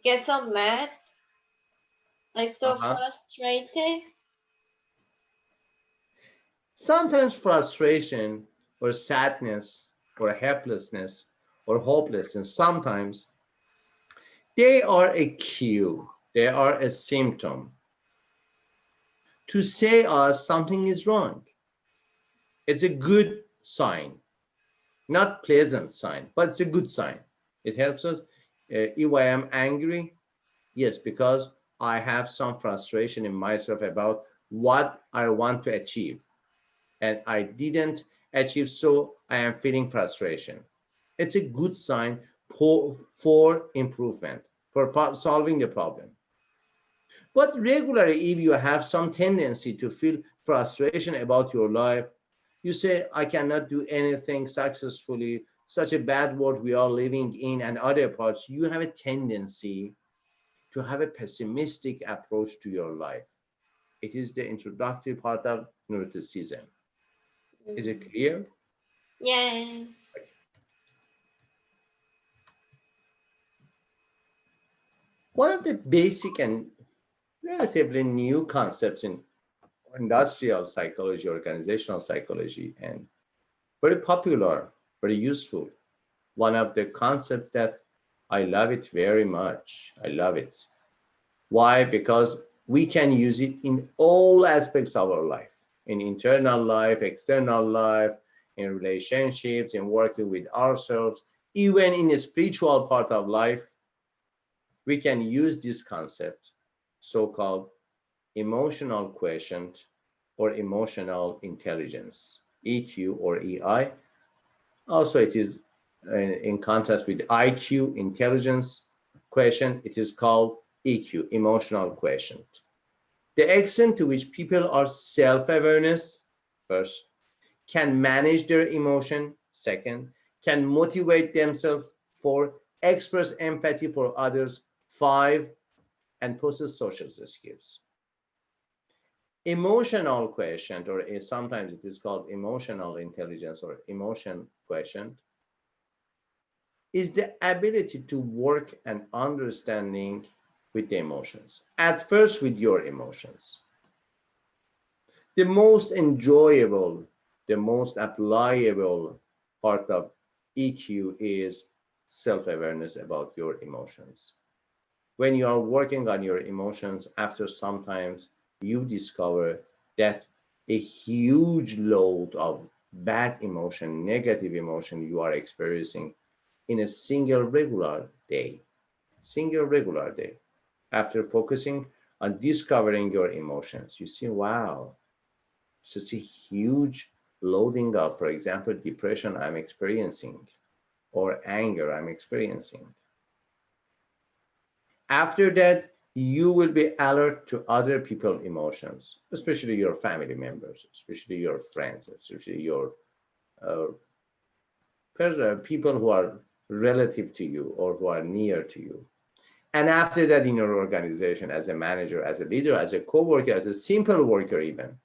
get so mad, like so Uh-huh. frustrated. Sometimes frustration or sadness or helplessness or hopelessness, sometimes they are a cue, they are a symptom to say us something is wrong. It's a good sign, not pleasant sign, but it's a good sign. It helps us. If I am angry, yes, because I have some frustration in myself about what I want to achieve, and I didn't achieve, so I am feeling frustration. It's a good sign for improvement, for solving the problem. But regularly, if you have some tendency to feel frustration about your life, you say, I cannot do anything successfully, such a bad world we are living in, and other parts, you have a tendency to have a pessimistic approach to your life. It is the introductory part of neuroticism. Is it Mm. clear? Yes. One of the basic and relatively new concepts in industrial psychology, organizational psychology, and very popular, very useful. One of the concepts that I love it very much. I love it. Why? Because we can use it in all aspects of our life, in internal life, external life, in relationships, in working with ourselves, even in the spiritual part of life. We can use this concept, so-called emotional quotient or emotional intelligence, EQ or EI. Also, it is in contrast with IQ, intelligence quotient, it is called EQ, emotional quotient. The extent to which people are self-awareness, first, can manage their emotion, second, can motivate themselves, for express empathy for others, five, and possess social skills. Emotional quotient, or sometimes it is called emotional intelligence or emotion quotient, is the ability to work and understanding with the emotions. At first, with your emotions. The most enjoyable, the most applicable part of EQ is self-awareness about your emotions. When you are working on your emotions, after sometimes you discover that a huge load of bad emotion, negative emotion you are experiencing in a single regular day. After focusing on discovering your emotions, you see, wow, such a huge loading of, for example, depression I'm experiencing or anger I'm experiencing. After that, you will be alert to other people's emotions, especially your family members, especially your friends, especially your uh, people who are relative to you or who are near to you. And after that, in your organization, as a manager, as a leader, as a co-worker, as a simple worker even,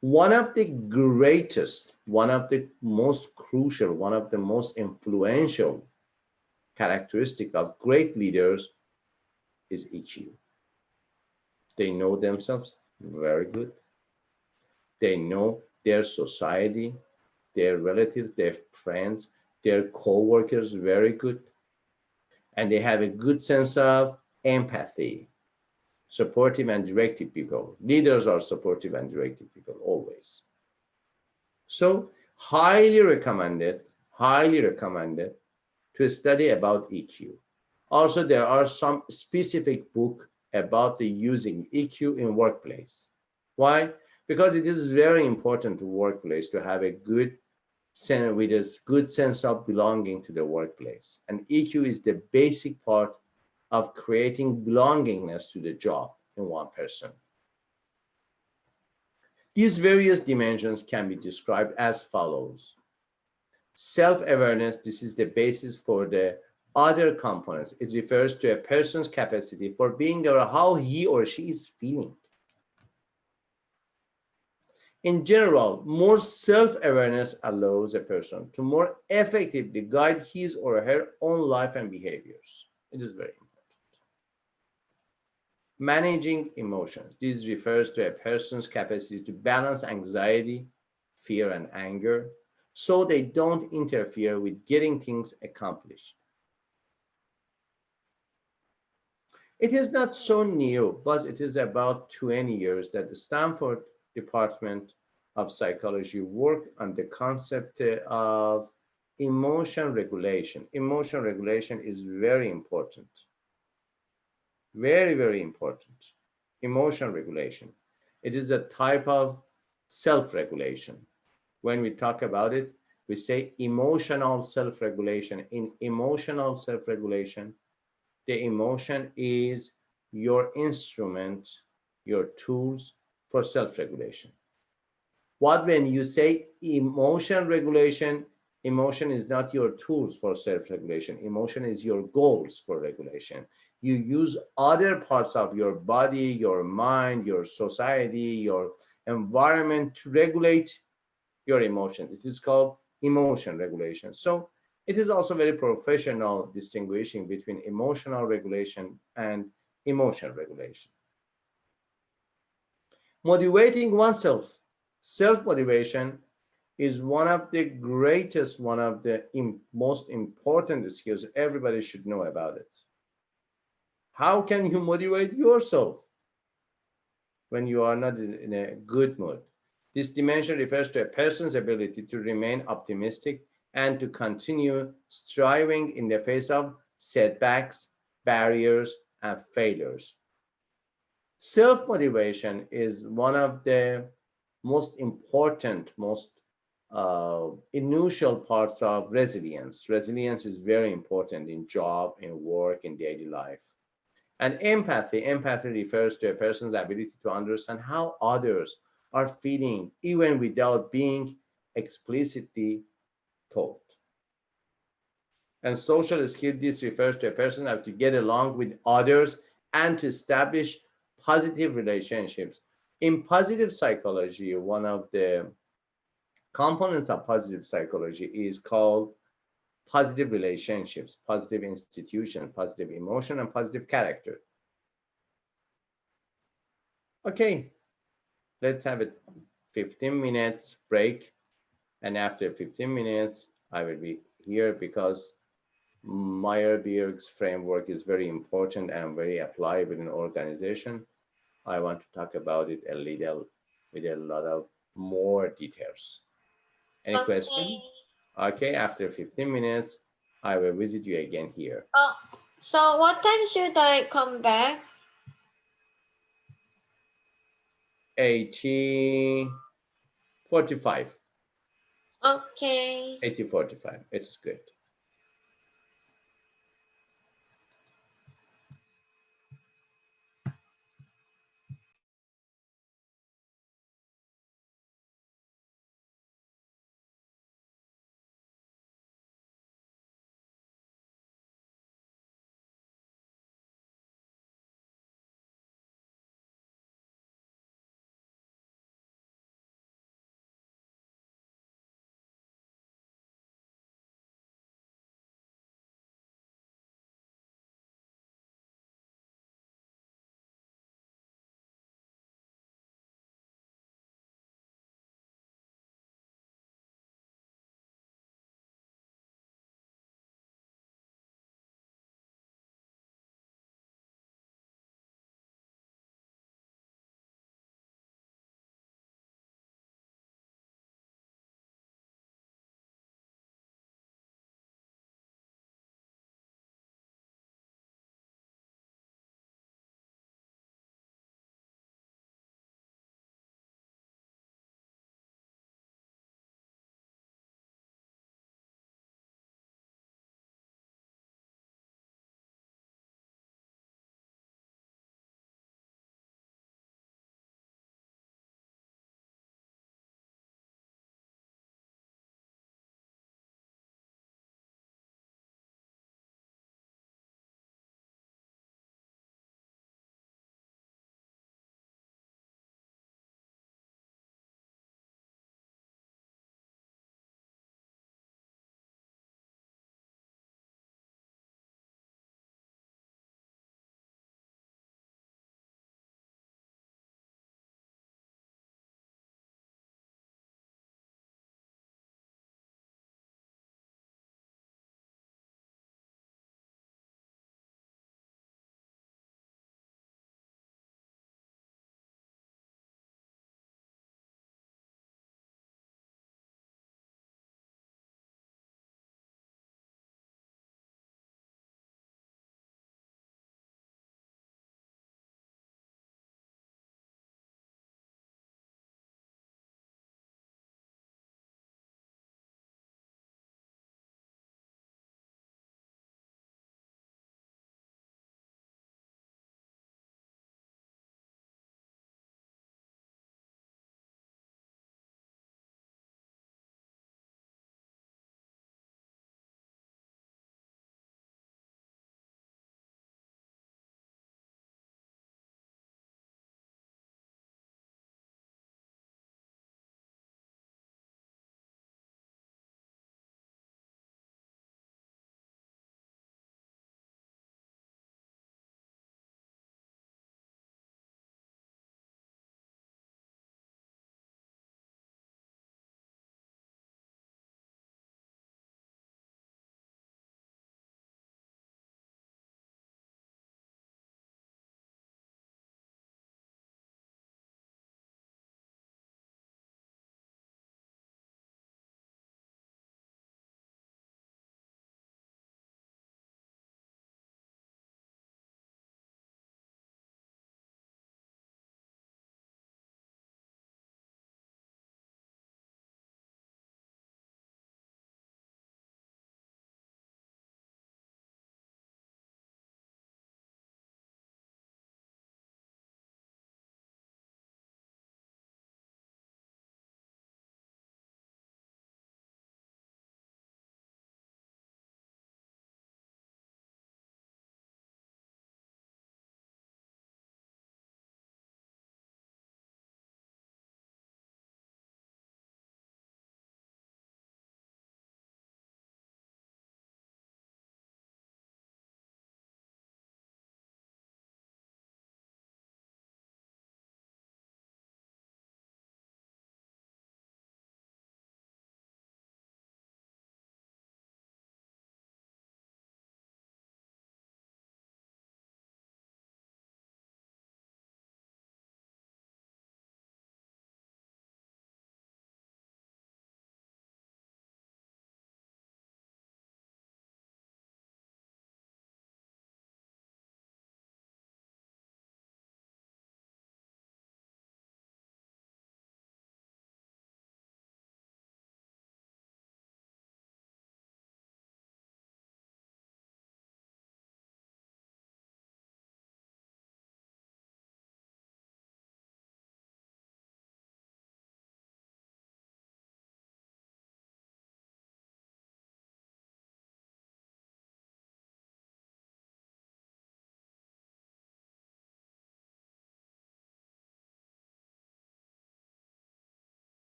one of the greatest, one of the most crucial, one of the most influential characteristic of great leaders is EQ. They know themselves very good. They know their society, their relatives, their friends, their co-workers very good. And they have a good sense of empathy, supportive and directive people. Leaders are supportive and directive people always. So highly recommended to study about EQ. Also, there are some specific book about the using EQ in workplace. Why? Because it is very important to workplace to have a good sense with a good sense of belonging to the workplace. And EQ is the basic part of creating belongingness to the job in one person. These various dimensions can be described as follows. Self-awareness, this is the basis for the other components. It refers to a person's capacity for being aware of how he or she is feeling. In general, more self-awareness allows a person to more effectively guide his or her own life and behaviors. It is very important. Managing emotions. This refers to a person's capacity to balance anxiety, fear, and anger so they don't interfere with getting things accomplished. It is not so new, but it is about 20 years that the Stanford Department of Psychology worked on the concept of emotion regulation. Emotion regulation is very important. Very, very important. Emotion regulation. It is a type of self-regulation. When we talk about it, we say emotional self-regulation. In emotional self-regulation, the emotion is your instrument, your tools for self-regulation. What when you say emotion regulation, emotion is not your tools for self-regulation. Emotion is your goals for regulation. You use other parts of your body, your mind, your society, your environment to regulate your emotion. It is called emotion regulation. So it is also very professional distinguishing between emotional regulation and emotion regulation. Motivating oneself, self-motivation is one of the greatest, one of the most important skills. Everybody should know about it. How can you motivate yourself when you are not in a good mood? This dimension refers to a person's ability to remain optimistic and to continue striving in the face of setbacks, barriers, and failures. Self-motivation is one of the most important, most initial parts of resilience. Resilience is very important in job, in work, in daily life. And empathy refers to a person's ability to understand how others are feeling even without being explicitly told. And social skill, this refers to a person have to get along with others and to establish positive relationships. In positive psychology, one of the components of positive psychology is called positive relationships, positive institution, positive emotion, and positive character. Okay, let's have a 15 minutes break. And after 15 minutes, I will be here because Meyer-Berg's framework is very important and very applied within an organization. I want to talk about it a little with a lot of more details. Any questions? Okay, after 15 minutes, I will visit you again here. So what time should I come back? 80:45. Okay. 80:45. It's good.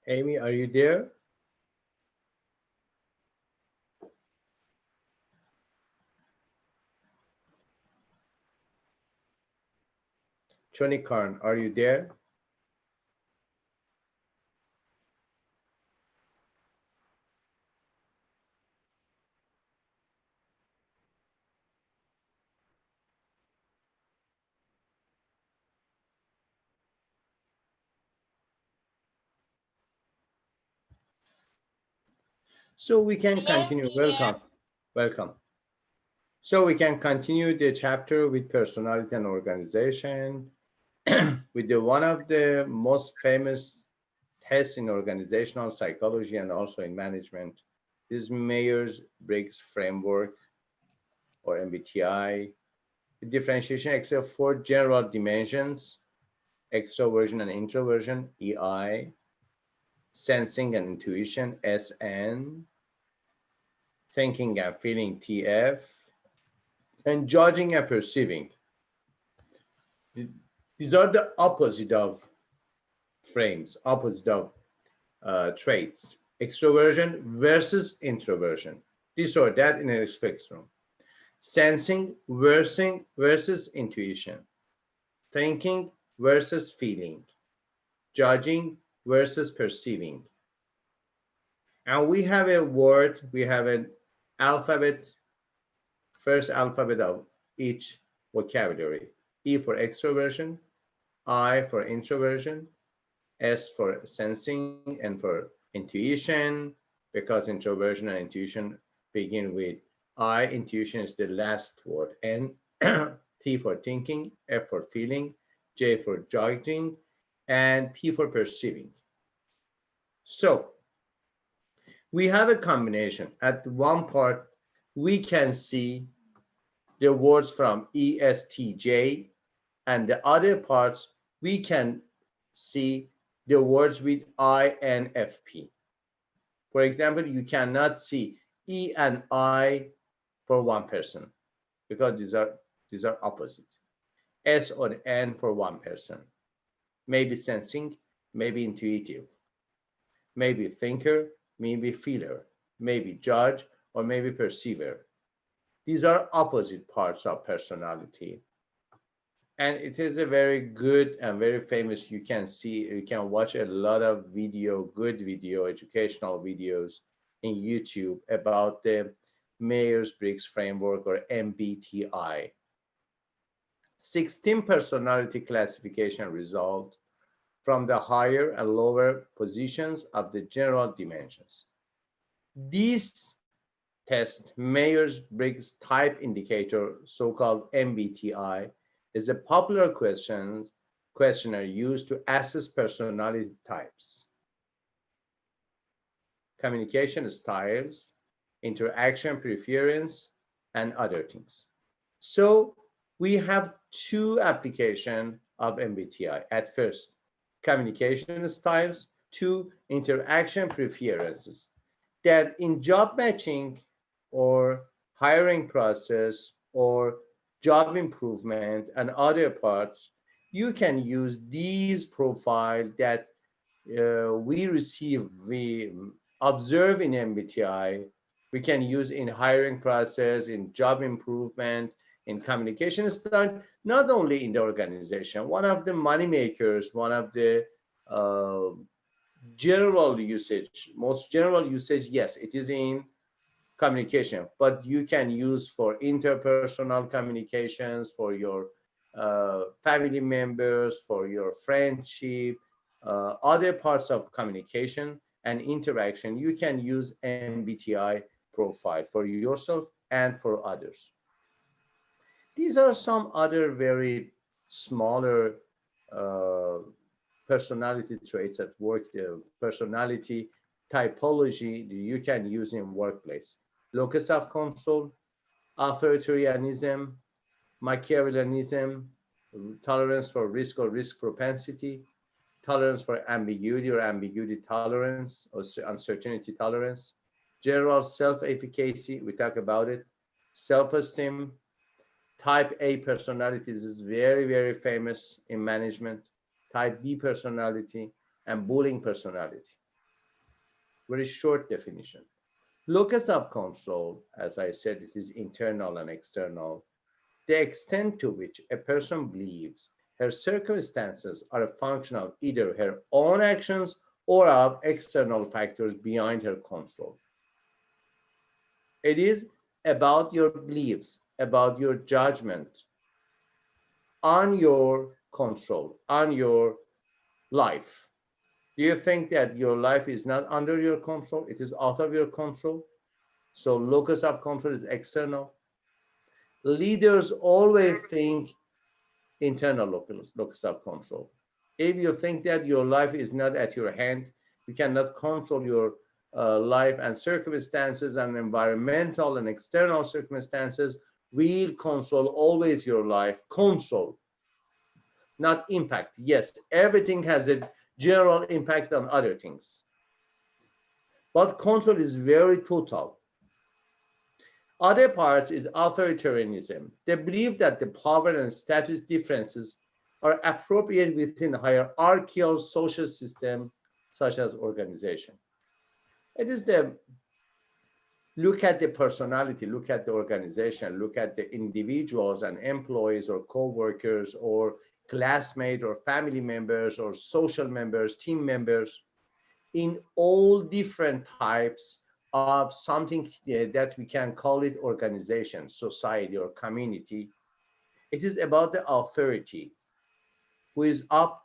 Amy, are you there? Chonikarn, are you there? So we can I am continue. here. Welcome. Welcome. So we can continue the chapter with personality and organization with the one of the most famous tests in organizational psychology and also in management is Myers-Briggs framework, or MBTI. The differentiation except for general dimensions, extroversion and introversion, EI, sensing and intuition, SN, thinking and feeling, TF, and judging and perceiving. These are the opposite of frames, opposite of traits. Extroversion versus introversion, this or that in a spectrum. Sensing versus intuition. Thinking versus feeling. Judging versus perceiving. And we have a word, we have an alphabet, first alphabet of each vocabulary. E for extroversion, I for introversion, S for sensing and for intuition, because introversion and intuition begin with I. Intuition is the last word. N, T for thinking, F for feeling, J for judging, and P for perceiving. So we have a combination. At one part, we can see the words from ESTJ, and the other parts, we can see the words with INFP. For example, you cannot see E and I for one person because these are opposite. S or N for one person. Maybe sensing, maybe intuitive, maybe thinker, maybe feeler, maybe judge, or maybe perceiver. These are opposite parts of personality. And it is a very good and very famous, you can see, you can watch a lot of video, good video, educational videos in YouTube about the Myers-Briggs framework, or MBTI. 16 personality classification result from the higher and lower positions of the general dimensions. This test, Myers-Briggs Type Indicator, so-called MBTI, is a popular questionnaire used to assess personality types, communication styles, interaction preference, and other things. So we have two applications of MBTI. At first, communication styles, two, interaction preferences, that in job matching or hiring process or job improvement and other parts, you can use these profile that we observe in MBTI, we can use in hiring process, in job improvement, in communication style, not only in the organization. One of the money makers, one of the uh, general usage, most general usage, yes, it is in communication, but you can use for interpersonal communications, for your family members, for your friendship, other parts of communication and interaction. You can use MBTI profile for yourself and for others. These are some other very smaller uh, personality traits at work, the personality typology that you can use in workplace. Locus of control, authoritarianism, Machiavellianism, tolerance for risk or risk propensity, tolerance for ambiguity or ambiguity tolerance, or uncertainty tolerance, general self-efficacy, we talk about it, self-esteem, type A personalities is very, very famous in management, type B personality, and bullying personality. very short definition. Locus of control, as I said, it is internal and external. The extent to which a person believes her circumstances are a function of either her own actions or of external factors beyond her control. It is about your beliefs, about your judgment on your control, on your life. Do you think that your life is not under your control? It is out of your control. So locus of control is external. Leaders always think internal locus of control. If you think that your life is not at your hand, you cannot control your life, and circumstances and environmental and external circumstances will control always your life. Control, not impact. Yes, everything has a general impact on other things, but control is very total. Other parts is authoritarianism. They believe that the power and status differences are appropriate within hierarchical social system, such as organization. It is the look at the personality, look at the organization, look at the individuals and employees or co-workers or classmates or family members or social members, team members, in all different types of something that we can call it organization, society, or community. It is about the authority, who is up,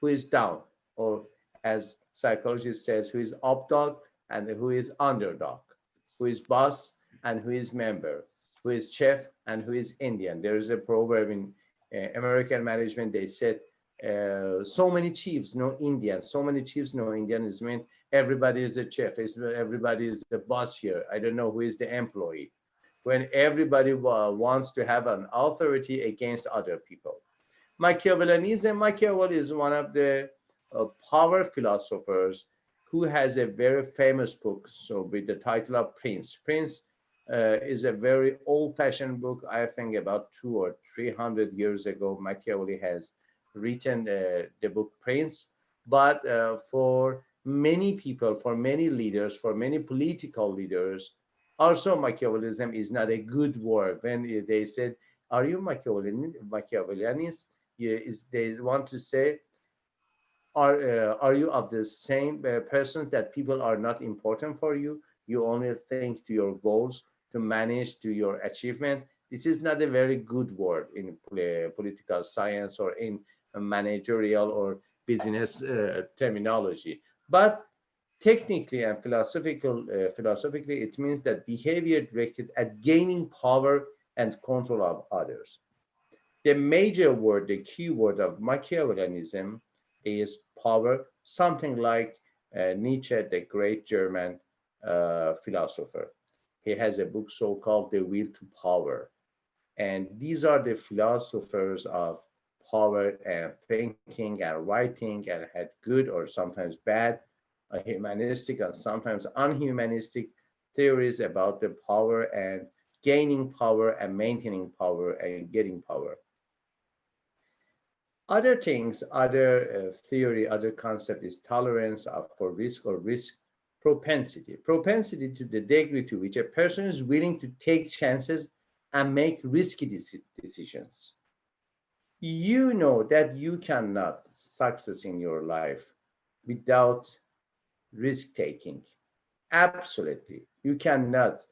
who is down, or as psychologist says, who is up dog and who is underdog, who is boss and who is member, who is chef and who is Indian. There is a proverb in American management. They said, so many chiefs, no Indian. So many chiefs, no Indian. Is meant everybody is a chef. Everybody is the boss here. I don't know who is the employee. When everybody wants to have an authority against other people. Machiavellianism. Machiavelli is one of the power philosophers who has a very famous book, so with the title of Prince. Prince is a very old-fashioned book. I think about 200 or 300 years ago, Machiavelli has written the book Prince. But for many people, for many leaders, for many political leaders, also Machiavellism is not a good word. When they said, "Are you Machiavellianist?" They want to say, are you of the same person that people are not important for you? You only think to your goals, to manage to your achievement. This is not a very good word in political science or in managerial or business terminology. But technically and philosophically, it means that behavior directed at gaining power and control of others. The major word, the key word of Machiavellianism is power, something like Nietzsche, the great German philosopher. He has a book so-called The Will to Power. And these are the philosophers of power and thinking and writing, and had good or sometimes bad, humanistic and sometimes unhumanistic theories about the power and gaining power and maintaining power and getting power. Other things, other theory, other concept is tolerance for risk or risk propensity. Propensity to the degree to which a person is willing to take chances and make risky decisions. You know that you cannot success in your life without risk taking. Absolutely. You cannot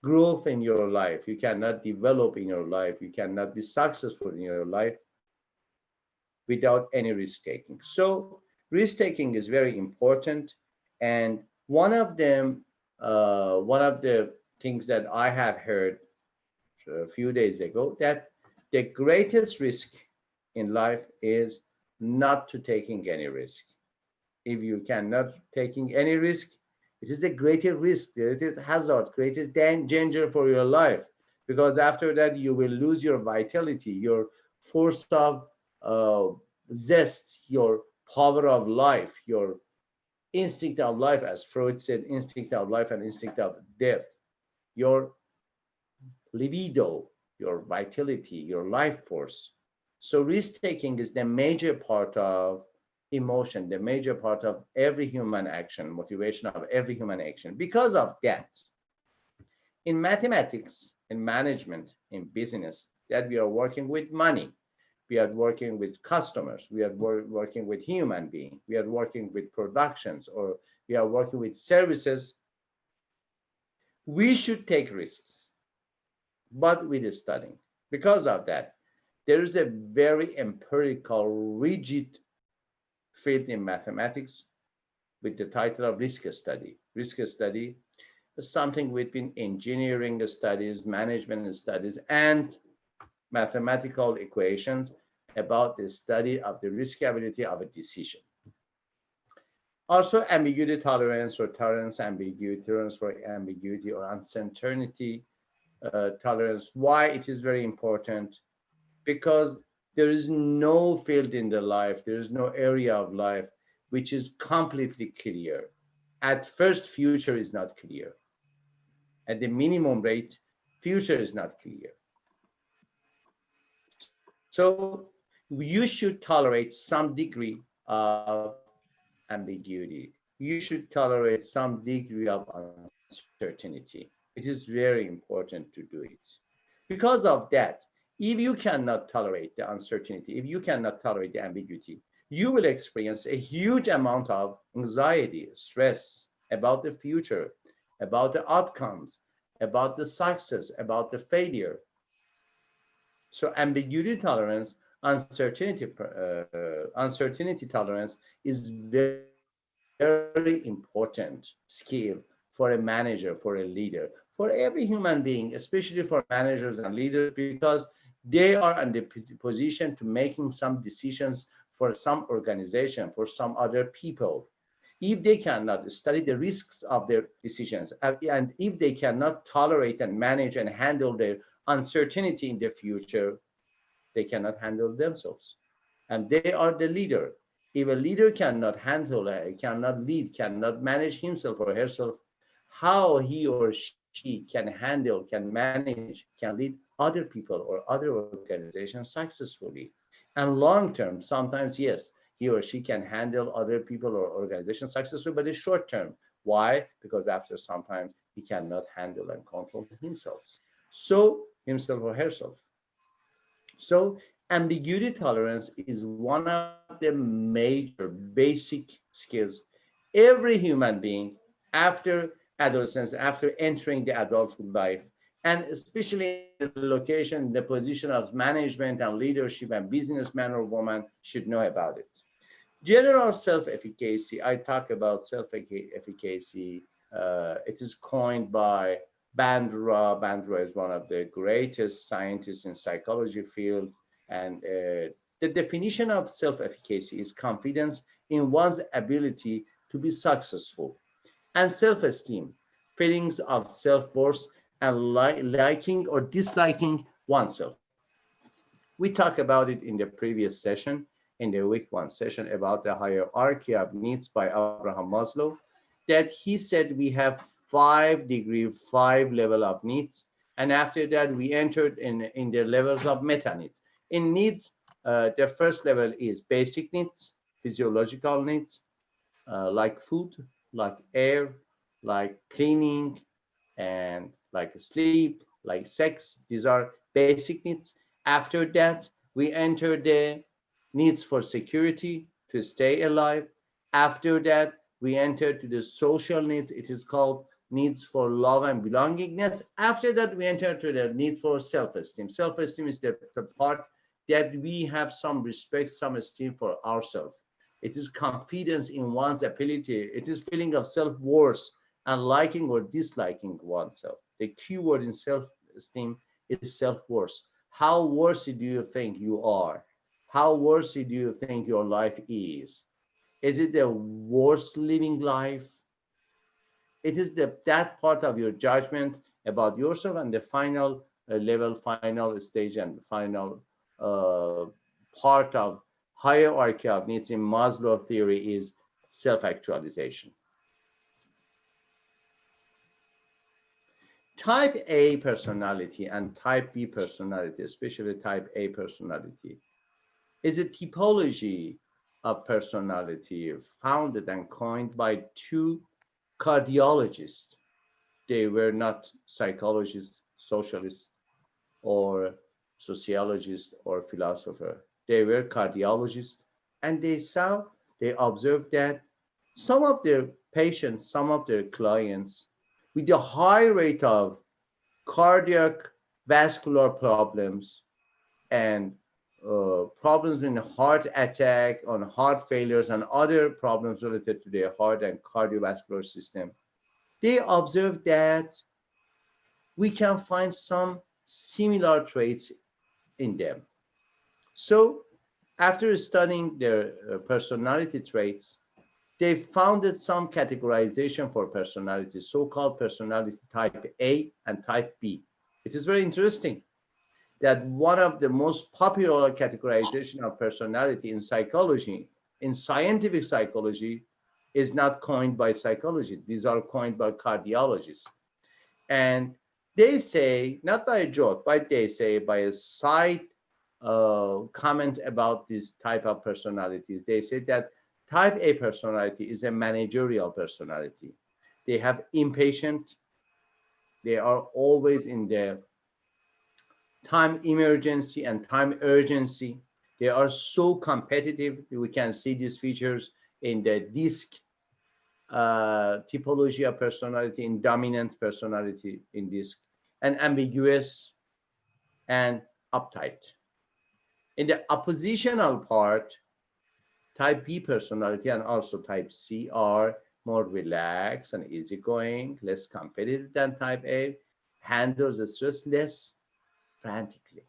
growth in your life. You cannot develop in your life. You cannot be successful in your life without any risk taking. So risk taking is very important. And one of the things that I have heard a few days ago, that the greatest risk in life is not to taking any risk. If you cannot taking any risk, it is the greatest risk, greatest hazard, greatest danger for your life, because after that you will lose your vitality, your force of zest, your power of life, your instinct of life, as Freud said, instinct of life and instinct of death, your libido, your vitality, your life force. So risk taking is the major part of emotion, the major part of every human action, motivation of every human action. Because of that, in mathematics, in management, in business, that we are working with money, we are working with customers, we are working with human beings, we are working with productions, or we are working with services, we should take risks, but with studying. Because of that, there is a very empirical, rigid field in mathematics with the title of risk study. Risk study is something between engineering studies, management studies, and mathematical equations about the study of the riskability of a decision. Also, ambiguity tolerance or tolerance ambiguity, tolerance for ambiguity or uncertainty tolerance. Why it is very important? Because there is no field in the life, there is no area of life which is completely clear. At first, future is not clear. At the minimum rate, future is not clear. So you should tolerate some degree of ambiguity. You should tolerate some degree of uncertainty. It is very important to do it. Because of that, if you cannot tolerate the uncertainty, if you cannot tolerate the ambiguity, you will experience a huge amount of anxiety, stress about the future, about the outcomes, about the success, about the failure. So ambiguity tolerance, uncertainty tolerance is very, very important skill for a manager, for a leader, for every human being, especially for managers and leaders, because they are in the position to making some decisions for some organization, for some other people. If they cannot study the risks of their decisions, and if they cannot tolerate and manage and handle their uncertainty in the future, they cannot handle themselves. And they are the leader. If a leader cannot handle, cannot lead, cannot manage himself or herself, how he or she can handle, can manage, can lead other people or other organizations successfully. And long term, sometimes, yes, he or she can handle other people or organizations successfully, but in short term. Why? Because after some time, he cannot handle and control himself. So, himself or herself. So ambiguity tolerance is one of the major basic skills every human being after adolescence, after entering the adulthood life, and especially in the location, the position of management and leadership and businessman or woman should know about it. General self-efficacy, I talk about self-efficacy. It is coined by Bandura. Bandura is one of the greatest scientists in psychology field. And the definition of self-efficacy is confidence in one's ability to be successful, and self-esteem, feelings of self-worth and liking or disliking oneself. We talked about it in the previous session, in the week one session, about the hierarchy of needs by Abraham Maslow, that he said we have 5 degree, 5 level of needs. And after that, we entered in the levels of meta needs. In needs, the first level is basic needs, physiological needs, like food, like air, like cleaning, and like sleep, like sex. These are basic needs. After that, we enter the needs for security to stay alive. After that, we enter to the social needs. It is called needs for love and belongingness. After that, we enter to the need for self-esteem. Self-esteem is the part that we have some respect, some esteem for ourselves. It is confidence in one's ability. It is feeling of self-worth and liking or disliking oneself. The key word in self-esteem is self-worth. How worthy do you think you are? How worthy do you think your life is? Is it a worth living life? It is that part of your judgment about yourself, and the final level, final stage, and final part of hierarchy of needs in Maslow theory is self-actualization. Type A personality and type B personality, especially type A personality, is a typology of personality founded and coined by two cardiologists. They were not psychologists, socialists, or sociologists or philosophers. They were cardiologists, and they observed that some of their patients, some of their clients with a high rate of cardiac vascular problems and problems in heart attack, on heart failures, and other problems related to their heart and cardiovascular system, they observed that we can find some similar traits in them. So, after studying their personality traits, they founded some categorization for personality, so-called personality type A and type B. It is very interesting that one of the most popular categorization of personality in psychology, in scientific psychology, is not coined by psychologists. These are coined by cardiologists. And they say, not by a joke, but they say by a side comment about this type of personalities, they say that type A personality is a managerial personality. They have impatient, they are always in the time emergency and time urgency. They are so competitive. We can see these features in the DISC typology of personality, in dominant personality in DISC, and ambiguous and uptight. In the oppositional part, type B personality and also type C are more relaxed and easygoing, less competitive than type A, handles the stress less frantically.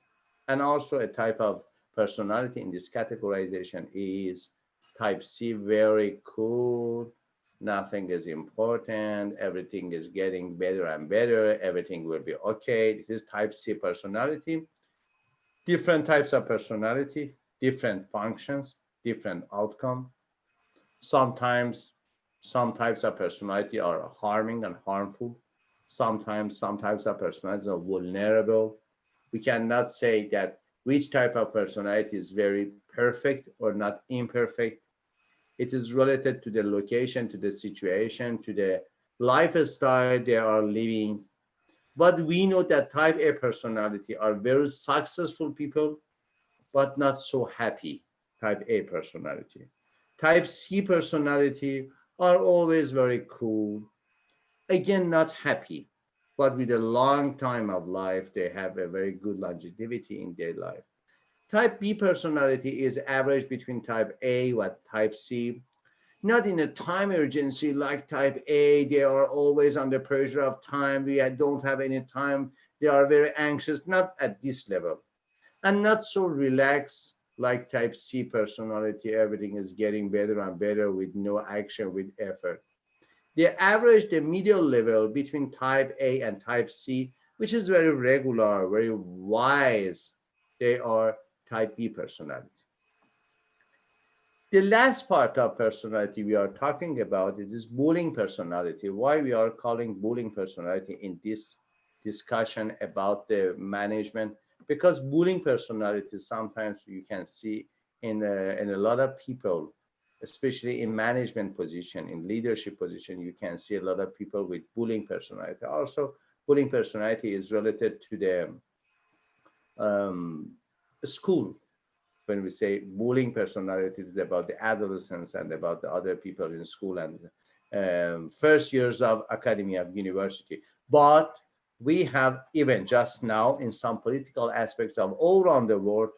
And also a type of personality in this categorization is type C, very cool, nothing is important, everything is getting better and better, everything will be okay. This is type C personality. Different types of personality, different functions, different outcome. Sometimes some types of personality are harming and harmful. Sometimes some types of personality are vulnerable. We cannot say that which type of personality is very perfect or not imperfect. It is related to the location, to the situation, to the lifestyle they are living. But we know that type A personality are very successful people, but not so happy, type A personality. Type C personality are always very cool, again, not happy, but with a long time of life, they have a very good longevity in their life. Type B personality is average between type A and type C. Not in a time urgency like type A, they are always under pressure of time. We don't have any time. They are very anxious, not at this level. And not so relaxed like type C personality. Everything is getting better and better with no action, with effort. They average the middle level between type A and type C, which is very regular, very wise. They are type B personality. The last part of personality we are talking about is this bullying personality. Why we are calling bullying personality in this discussion about the management? Because bullying personality sometimes you can see in a lot of people, especially in management position, in leadership position, you can see a lot of people with bullying personality. Also, bullying personality is related to the school. When we say bullying personality, is about the adolescents and about the other people in school and first years of academy of university. But we have even just now in some political aspects of all around the world,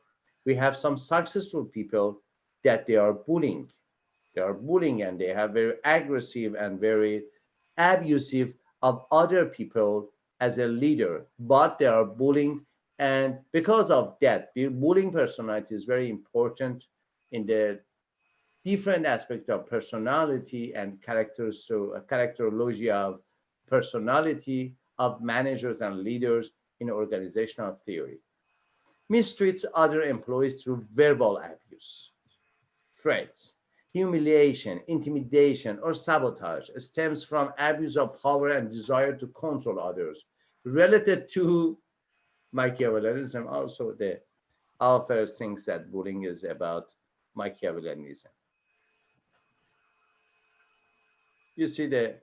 we have some successful people that they are bullying. They are bullying and they have very aggressive and very abusive of other people as a leader, but they are bullying. And because of that, the bullying personality is very important in the different aspect of personality and characters, so a characterology of personality of managers and leaders in organizational theory. Mistreats other employees through verbal abuse, threats, humiliation, intimidation, or sabotage stems from abuse of power and desire to control others. Related to Machiavellianism, also the author thinks that bullying is about Machiavellianism. You see the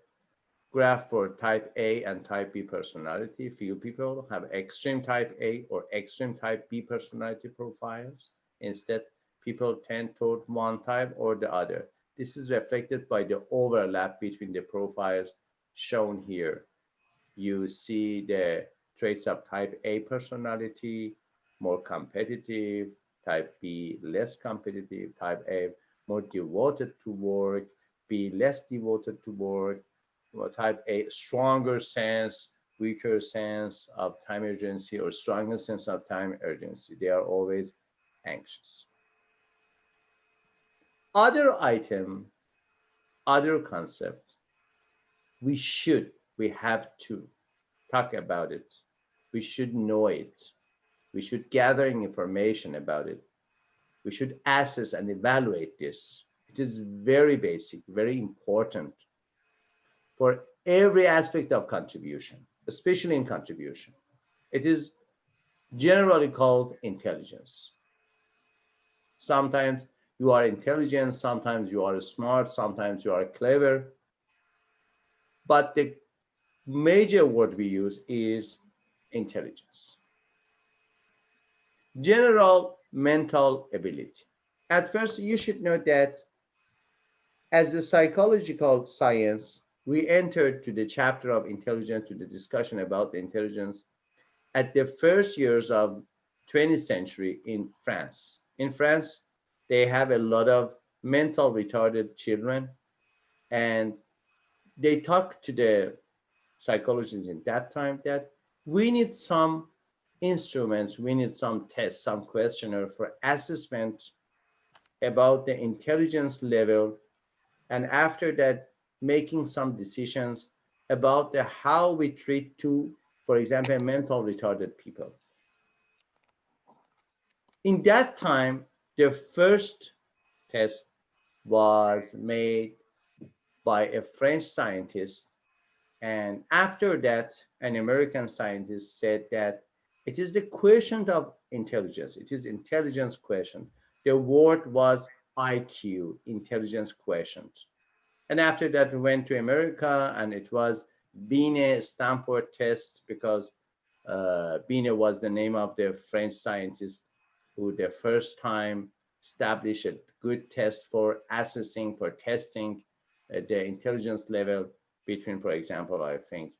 graph for type A and type B personality. Few people have extreme type A or extreme type B personality profiles. Instead, people tend toward one type or the other. This is reflected by the overlap between the profiles shown here. You see the traits of type A personality, more competitive, type B, less competitive, type A, more devoted to work, B, less devoted to work, type A, stronger sense, weaker sense of time urgency, or stronger sense of time urgency. They are always anxious. Other item, other concept, we have to talk about it. We should know it. We should gathering information about it. We should assess and evaluate this. It is very basic, very important for every aspect of contribution, especially in contribution. It is generally called intelligence. Sometimes you are intelligent, sometimes you are smart, sometimes you are clever. But the major word we use is intelligence. General mental ability. At first, you should know that as the psychological science, we entered to the chapter of intelligence, to the discussion about the intelligence at the first years of 20th century in France. In France, they have a lot of mental retarded children, and they talk to the psychologists in that time that we need some instruments, we need some tests, some questionnaire for assessment about the intelligence level, and after that, making some decisions about the how we treat to, for example, mental retarded people. In that time, the first test was made by a French scientist. And after that, an American scientist said that it is the quotient of intelligence. It is intelligence quotient. The word was IQ, intelligence quotient. And after that, we went to America, and it was Binet Stanford test, because Binet was the name of the French scientist who the first time established a good test for assessing, for testing the intelligence level between, for example, I think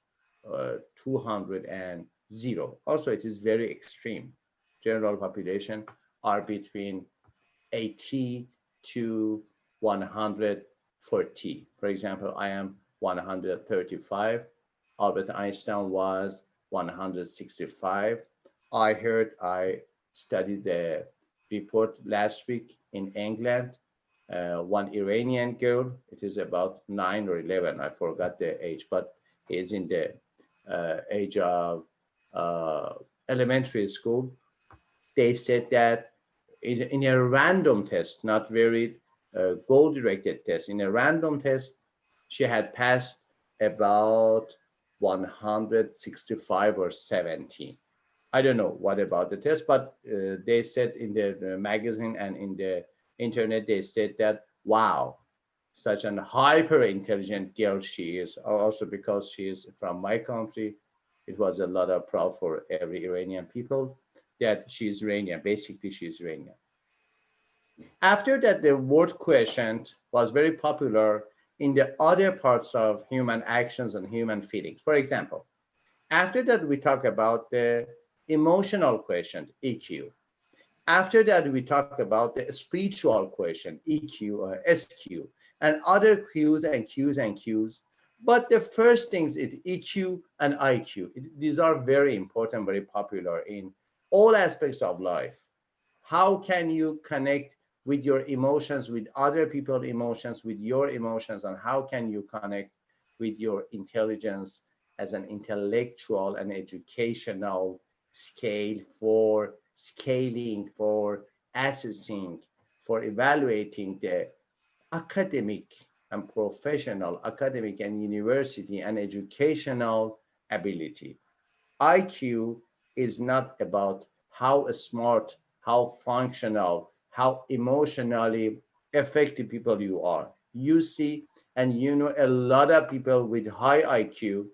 200 and 0. Also, it is very extreme. General population are between 80 to 140. For example, I am 135. Albert Einstein was 165. I studied the report last week in England. One Iranian girl, it is about 9 or 11, I forgot the age, but is in the age of elementary school. They said that in a random test, not very goal-directed test, in a random test, she had passed about 165 or 70. I don't know what about the test, but they said in the magazine and in the internet, they said that, wow, such an hyper intelligent girl she is. Also because she is from my country, it was a lot of proud for every Iranian people that she's Iranian. Basically, she's Iranian. After that, the word quotient was very popular in the other parts of human actions and human feelings. For example, after that, we talk about the emotional quotient, EQ. After that, we talk about the spiritual quotient, EQ or SQ, and other Qs and Qs and Qs. But the first things is EQ and IQ. These are very important, very popular in all aspects of life. How can you connect with your emotions, with other people's emotions, with your emotions, and how can you connect with your intelligence as an intellectual and educational scale for scaling, for assessing, for evaluating the academic and professional, academic and university and educational ability. IQ is not about how smart, how functional, how emotionally effective people you are. You see, And you know, a lot of people with high IQ,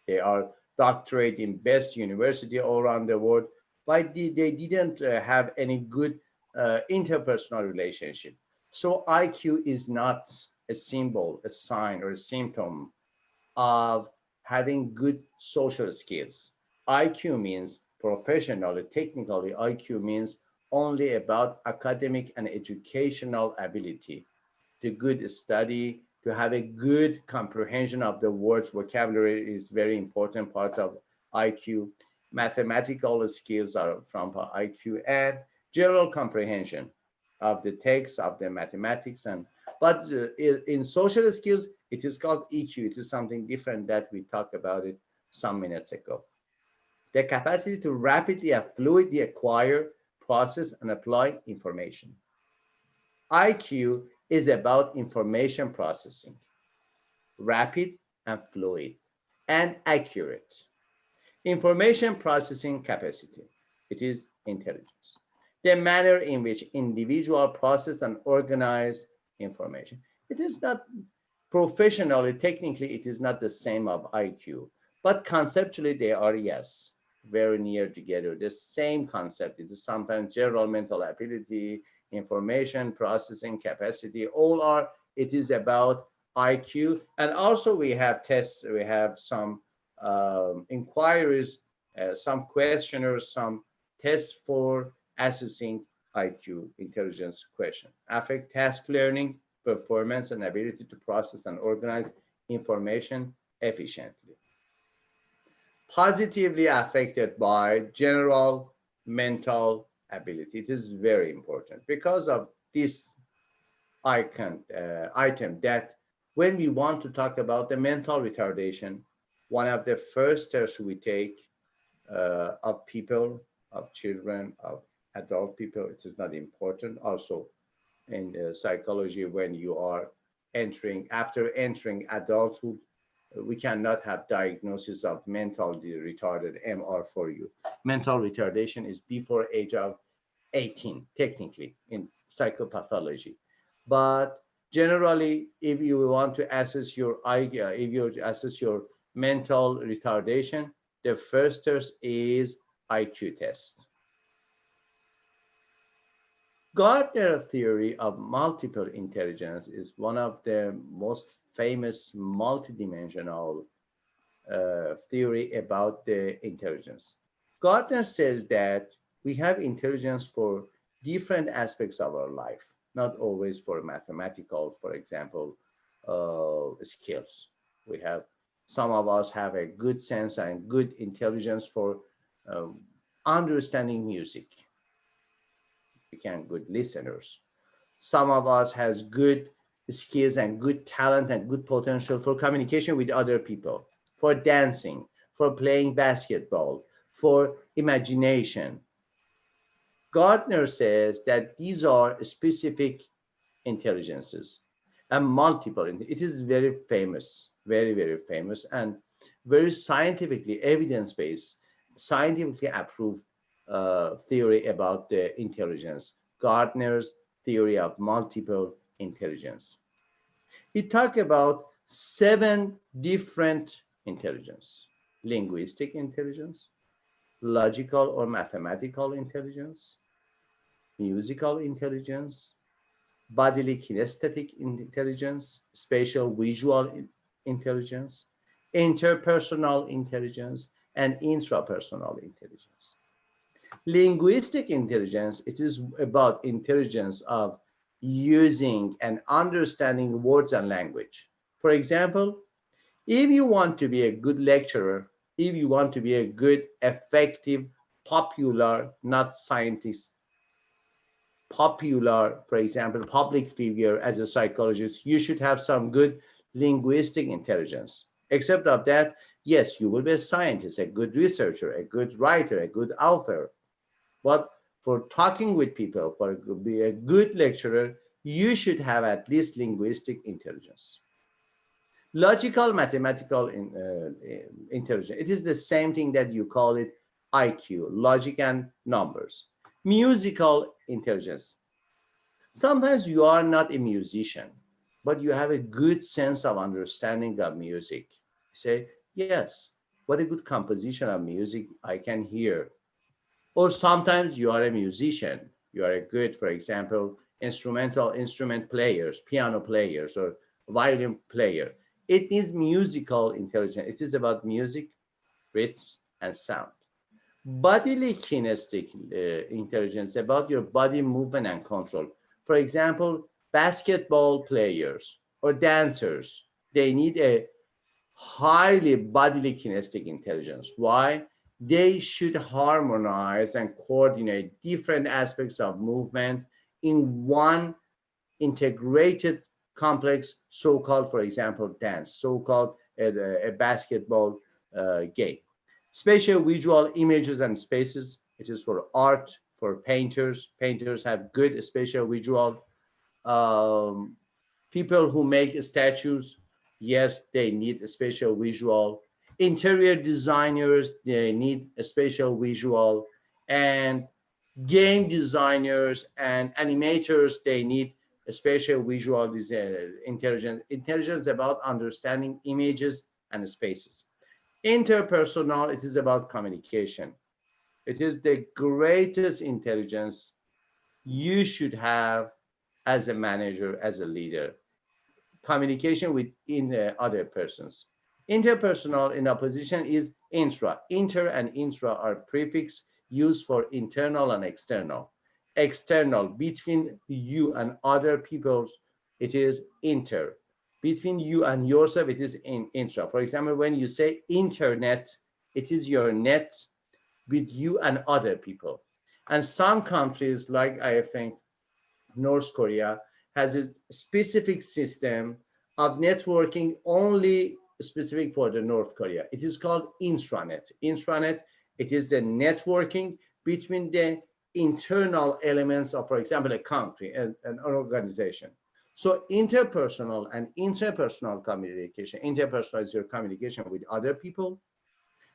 they are doctorate in best university all around the world, but they didn't have any good interpersonal relationship. So IQ is not a symbol, a sign, or a symptom of having good social skills. IQ means professionally, technically, IQ means only about academic and educational ability, to good study, to have a good comprehension of the words. Vocabulary is very important part of IQ. Mathematical skills are from IQ, and general comprehension of the text of the mathematics. And but in social skills, it is called EQ. It is something different that we talked about it some minutes ago. The capacity to rapidly and fluidly acquire, process, and apply information. IQ is about information processing, rapid and fluid, and accurate. Information processing capacity, it is intelligence. The manner in which individual process and organize information. It is not professionally, technically, it is not the same of IQ, but conceptually they are, yes, very near together. The same concept. It is sometimes general mental ability, information processing capacity, all are, it is about IQ. And also we have tests, we have some inquiries, some questionnaires, some tests for assessing IQ, intelligence question. Affect task learning, performance, and ability to process and organize information efficiently. Positively affected by general mental ability. It is very important because of this item that when we want to talk about the mental retardation, one of the first tests we take of people, of children, of adult people, it is not important. Also in psychology, when you are after entering adulthood, we cannot have diagnosis of mental retarded, MR, for you. Mental retardation is before age of 18, technically, in psychopathology. But generally, if you want to assess your idea, if you assess your mental retardation, the first test is IQ test. Gardner theory of multiple intelligence is one of the most famous multidimensional theory about the intelligence. Gardner says that we have intelligence for different aspects of our life, not always for mathematical, for example, skills. We have, some of us have a good sense and good intelligence for understanding music. We can good listeners. Some of us has good skills and good talent and good potential for communication with other people, for dancing, for playing basketball, for imagination. Gardner says that these are specific intelligences and multiple. It is very famous, very, very famous, and very scientifically evidence-based, scientifically approved theory about the intelligence. Gardner's theory of multiple intelligence. He talked about 7 different intelligence: linguistic intelligence, logical or mathematical intelligence, musical intelligence, bodily kinesthetic intelligence, spatial visual intelligence, interpersonal intelligence, and intrapersonal intelligence. Linguistic intelligence, it is about intelligence of using and understanding words and language. For example, if you want to be a good lecturer, if you want to be a good, effective, popular, not scientist, popular, for example, public figure as a psychologist, you should have some good linguistic intelligence. Except of that, yes, you will be a scientist, a good researcher, a good writer, a good author. But for talking with people, for be a good lecturer, you should have at least linguistic intelligence. Logical, mathematical intelligence. It is the same thing that you call it IQ, logic and numbers. Musical intelligence. Sometimes you are not a musician, but you have a good sense of understanding of music. You say, yes, what a good composition of music I can hear. Or sometimes you are a musician. You are a good, for example, instrument players, piano players, or violin player. It needs musical intelligence. It is about music, rhythms, and sound. Bodily kinesthetic intelligence, about your body movement and control. For example, basketball players or dancers, they need a highly bodily kinesthetic intelligence. Why? They should harmonize and coordinate different aspects of movement in one integrated complex, so-called, for example, dance, so-called a basketball game. Spatial visual images and spaces, it is for art, for painters. Painters have good spatial visual. Um, People who make statues, yes, they need a spatial visual. Interior designers, they need a spatial visual. And game designers and animators, they need a spatial visual intelligence about understanding images and spaces. Interpersonal, it is about communication. It is the greatest intelligence you should have as a manager, as a leader. Communication with other persons. Interpersonal in opposition is intra. Inter and intra are prefix used for internal and external. External, between you and other people, it is inter. Between you and yourself, it is intra. For example, when you say internet, it is your net with you and other people. And some countries, like I think North Korea, has a specific system of networking only specific for the North Korea. It is called intranet. Intranet, it is the networking between the internal elements of, for example, a country and an organization. So interpersonal and interpersonal communication. Interpersonal is your communication with other people,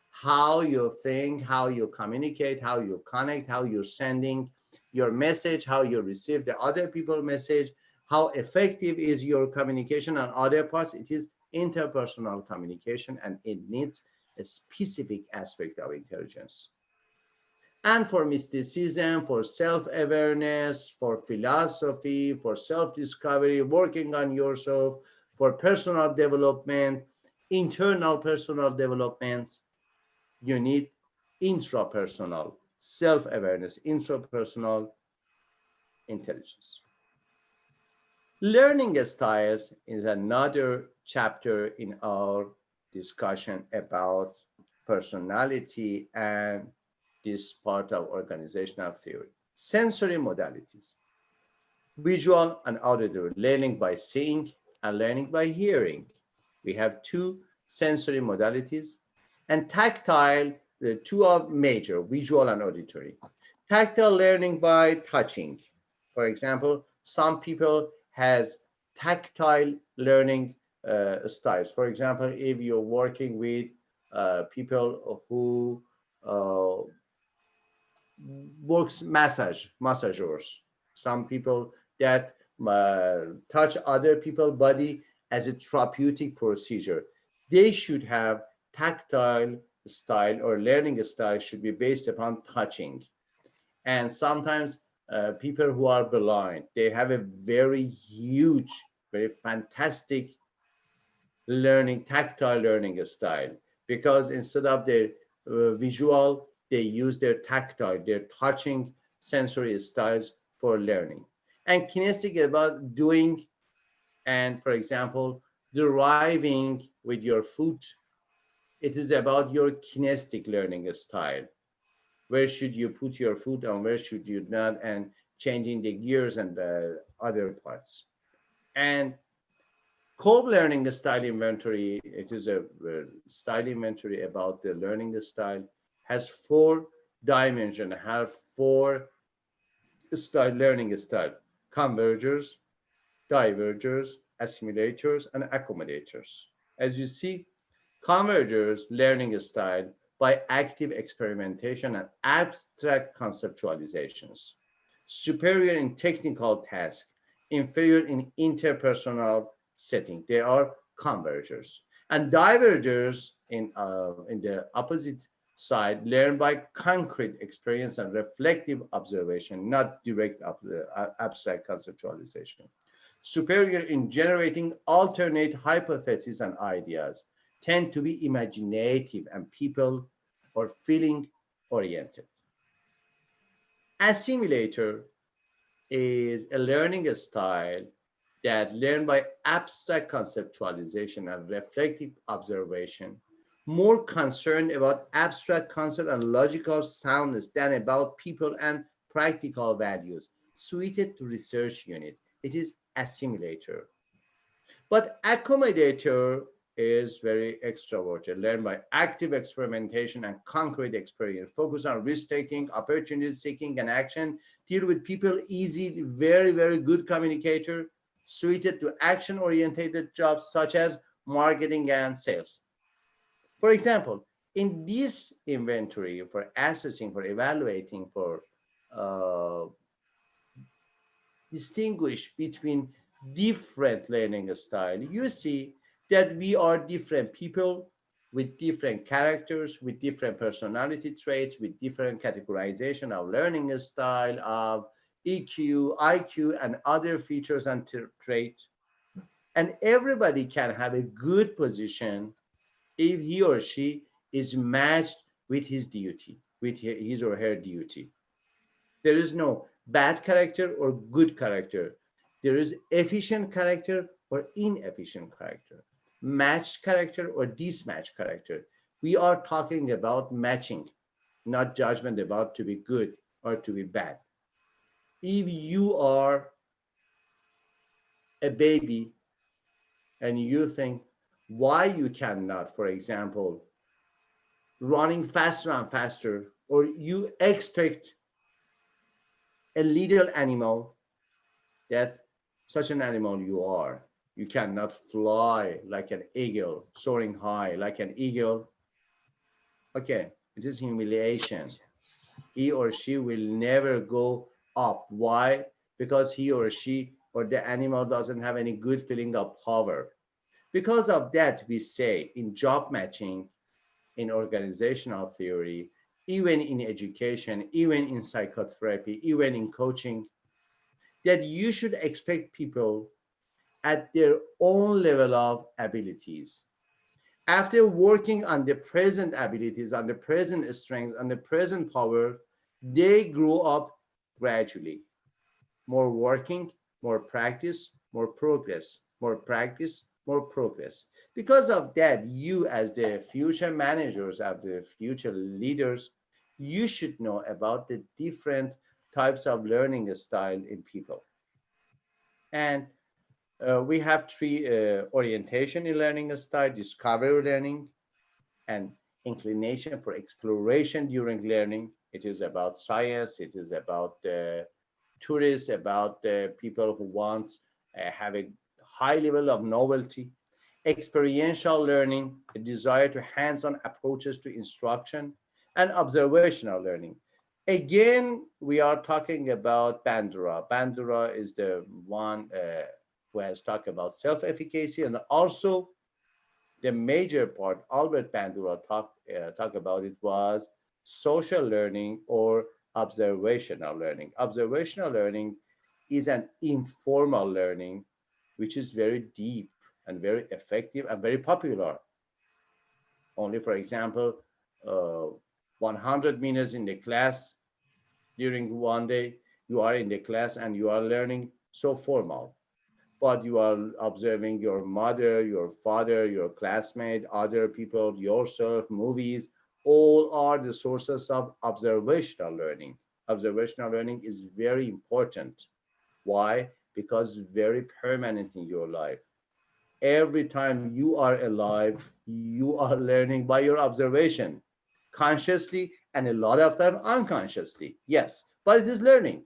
how you think, how you communicate, how you connect, how you're sending your message, how you receive the other people's message, how effective is your communication on other parts. It is interpersonal communication, and it needs a specific aspect of intelligence. And for mysticism, for self-awareness, for philosophy, for self-discovery, working on yourself, for personal development, internal personal development, you need intrapersonal self-awareness, intrapersonal intelligence. Learning styles is another chapter in our discussion about personality and this part of organizational theory. Sensory modalities, visual and auditory, learning by seeing and learning by hearing. We have two sensory modalities, and tactile, the two are major, visual and auditory. Tactile learning by touching. For example, some people has tactile learning styles. For example, if you're working with people who works massagers, some people that touch other people's body as a therapeutic procedure, they should have tactile style, or learning style should be based upon touching. And sometimes people who are blind, they have a very huge, very fantastic tactile learning style, because instead of their visual, they use their tactile, their touching sensory styles for learning. And kinesthetic about doing, and for example, deriving with your foot. It is about your kinesthetic learning style. Where should you put your foot and where should you not, and changing the gears and the other parts. And Kolb learning style inventory, it is a style inventory about the learning style, has 4 dimensions, have 4 learning style: convergers, divergers, assimilators, and accommodators. As you see, convergers learning style by active experimentation and abstract conceptualizations, superior in technical tasks, inferior in interpersonal setting. They are convergers. And divergers in the opposite side learn by concrete experience and reflective observation, not direct abstract conceptualization. Superior in generating alternate hypotheses and ideas tend to be imaginative and people or feeling oriented. Assimilator is a learning style that learn by abstract conceptualization and reflective observation, more concerned about abstract concept and logical soundness than about people and practical values, suited to research unit. It is assimilator. But accommodator is very extroverted, learn by active experimentation and concrete experience, focus on risk taking, opportunity seeking, and action, deal with people easy, very, very good communicator, suited to action oriented jobs such as marketing and sales. For example, in this inventory for assessing, for evaluating, for uh, distinguish between different learning style, you see that we are different people with different characters, with different personality traits, with different categorization of learning style, of EQ, IQ, and other features and traits. And everybody can have a good position if he or she is matched with his duty, with his or her duty. There is no bad character or good character. There is efficient character or inefficient character, matched character or dismatched character. We are talking about matching, not judgment about to be good or to be bad. If you are a baby and you think why you cannot, for example, running faster and faster, or you expect a little animal that such an animal you are. You cannot fly like an eagle, soaring high like an eagle. Okay, it is humiliation. He or she will never go up. Why? Because he or she or the animal doesn't have any good feeling of power. Because of that, we say in job matching, in organizational theory, even in education, even in psychotherapy, even in coaching, that you should expect people at their own level of abilities. After working on the present abilities, on the present strength, on the present power, they grow up gradually. More working, more practice, more progress, more practice, more progress. Because of that, you as the future managers, of the future leaders, you should know about the different types of learning style in people. And we have three orientation in learning style: discovery learning and inclination for exploration during learning. It is about science, it is about tourists, about people who want have a high level of novelty. Experiential learning, a desire to hands-on approaches to instruction, and observational learning. Again, we are talking about Bandura. Bandura is the one who has talked about self-efficacy, and also the major part Albert Bandura talked about it was social learning or observational learning. Observational learning is an informal learning which is very deep and very effective and very popular. Only, for example, uh, 100 minutes in the class during one day, you are in the class and you are learning so formal, but you are observing your mother, your father, your classmate, other people, yourself, movies, all are the sources of observational learning. Observational learning is very important. Why? Because it's very permanent in your life. Every time you are alive, you are learning by your observation, consciously and a lot of time unconsciously. Yes, but it is learning.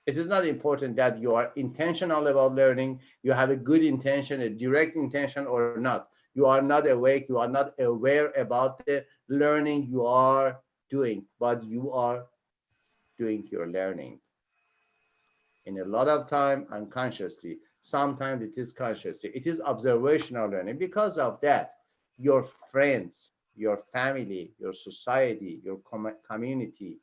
It is not important that you are intentional about learning, you have a good intention, a direct intention or not. You are not awake, you are not aware about the learning you are doing, but you are doing your learning in a lot of time unconsciously. sometimes it is consciously. It is observational learning. Because of that, your friends, your family, your society, your community,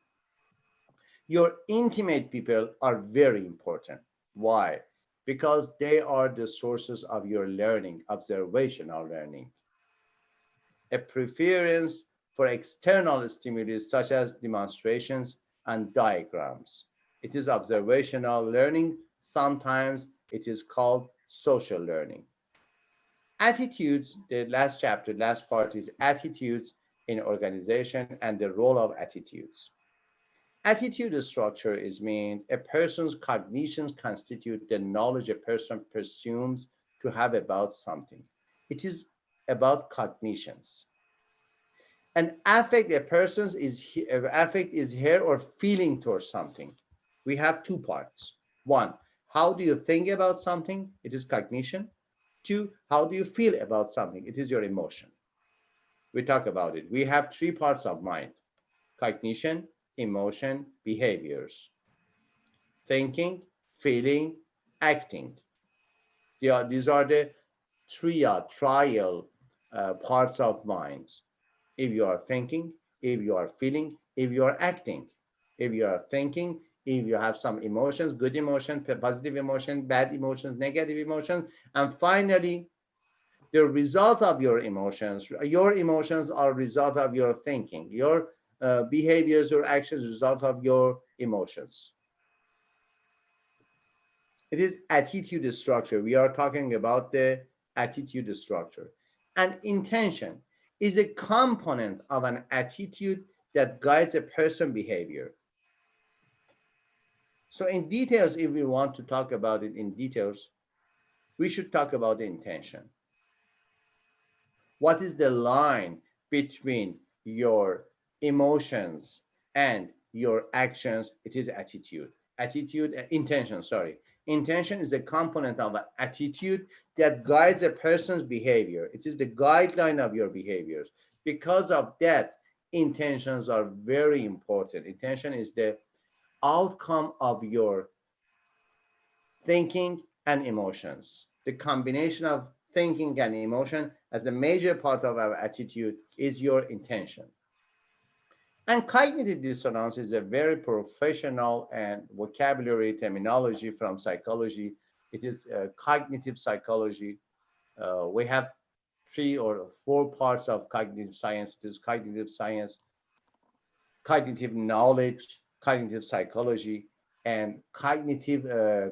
your intimate people are very important. Why? Because they are the sources of your learning, observational learning. A preference for external stimuli such as demonstrations and diagrams. It is observational learning. Sometimes it is called social learning. Attitudes, the last chapter, last part is attitudes in organization and the role of attitudes. Attitude structure is mean a person's cognitions constitute the knowledge a person presumes to have about something. It is about cognitions. An affect, a person's affect is here or feeling towards something. We have two parts. One, how do you think about something? It is cognition. Two, how do you feel about something? It is your emotion. We talk about it. We have three parts of mind: cognition, emotion, behaviors. Thinking, feeling, acting. These are the trial parts of mind. If you are thinking, if you are feeling, if you are acting. If you are thinking, if you have some emotions, good emotion, positive emotion, bad emotions, negative emotions, and finally, the result of your emotions are result of your thinking. Your behaviors or actions result of your emotions. It is attitude structure. We are talking about the attitude structure. And intention is a component of an attitude that guides a person's behavior. So in details, if we want to talk about it in details, we should talk about the intention. What is the line between your emotions and your actions? It is attitude. Intention, sorry. Intention is a component of an attitude that guides a person's behavior. It is the guideline of your behaviors. Because of that, intentions are very important. Intention is the outcome of your thinking and emotions. The combination of thinking and emotion as a major part of our attitude is your intention. And cognitive dissonance is a very professional and vocabulary terminology from psychology. It is cognitive psychology. We have three or four parts of cognitive science. It is cognitive science, cognitive knowledge, cognitive psychology, and cognitive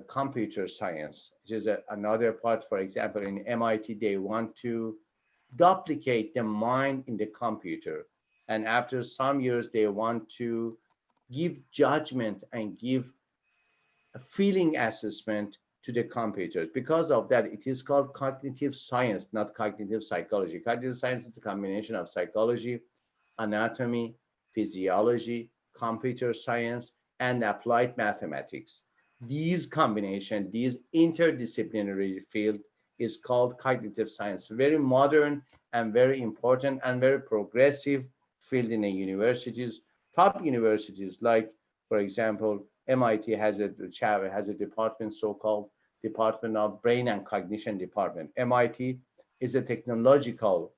computer science, which is another part. For example, in MIT, they want to duplicate the mind in the computer. And after some years, they want to give judgment and give a feeling assessment to the computers. Because of that, it is called cognitive science, not cognitive psychology. Cognitive science is a combination of psychology, anatomy, physiology, computer science, and applied mathematics. These combination, these interdisciplinary field is called cognitive science. Very modern and very important and very progressive field in the universities. Top universities like, for example, MIT has a department, so-called Department of Brain and Cognition Department. MIT is a technological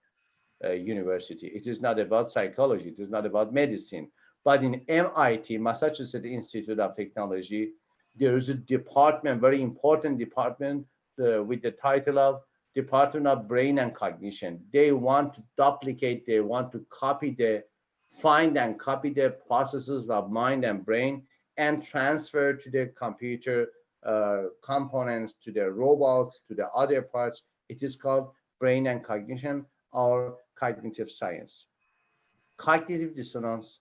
university. It is not about psychology. It is not about medicine. But in MIT, Massachusetts Institute of Technology, there is a department, very important department, with the title of Department of Brain and Cognition. They want to duplicate, they want to find and copy the processes of mind and brain and transfer to the computer components, to the robots, to the other parts. It is called brain and cognition or cognitive science. Cognitive dissonance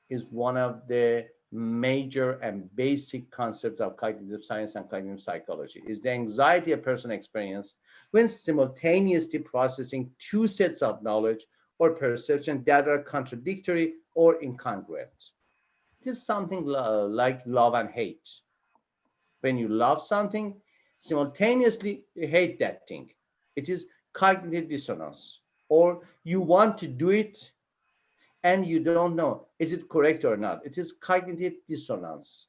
is one of the major and basic concepts of cognitive science and cognitive psychology. Is the anxiety a person experiences when simultaneously processing two sets of knowledge or perception that are contradictory or incongruent. It is something like love and hate. When you love something, simultaneously you hate that thing. It is cognitive dissonance. Or you want to do it and you don't know, is it correct or not? It is cognitive dissonance.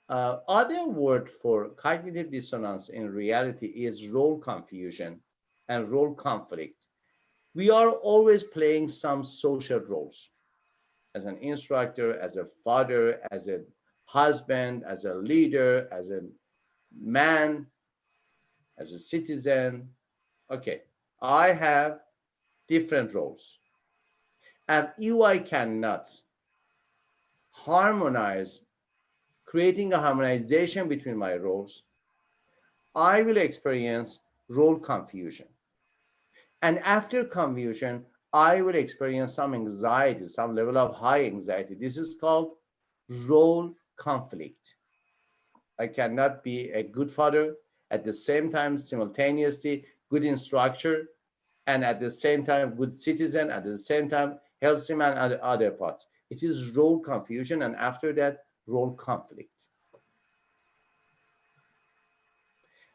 Other word for cognitive dissonance in reality is role confusion and role conflict. We are always playing some social roles as an instructor, as a father, as a husband, as a leader, as a man, as a citizen. Okay, I have different roles. And if I cannot harmonize, creating a harmonization between my roles, I will experience role confusion. And after confusion, I will experience some anxiety, some level of high anxiety. This is called role conflict. I cannot be a good father, at the same time, simultaneously, good instructor, and at the same time, good citizen, at the same time, healthy man, and other parts. It is role confusion, and after that, role conflict.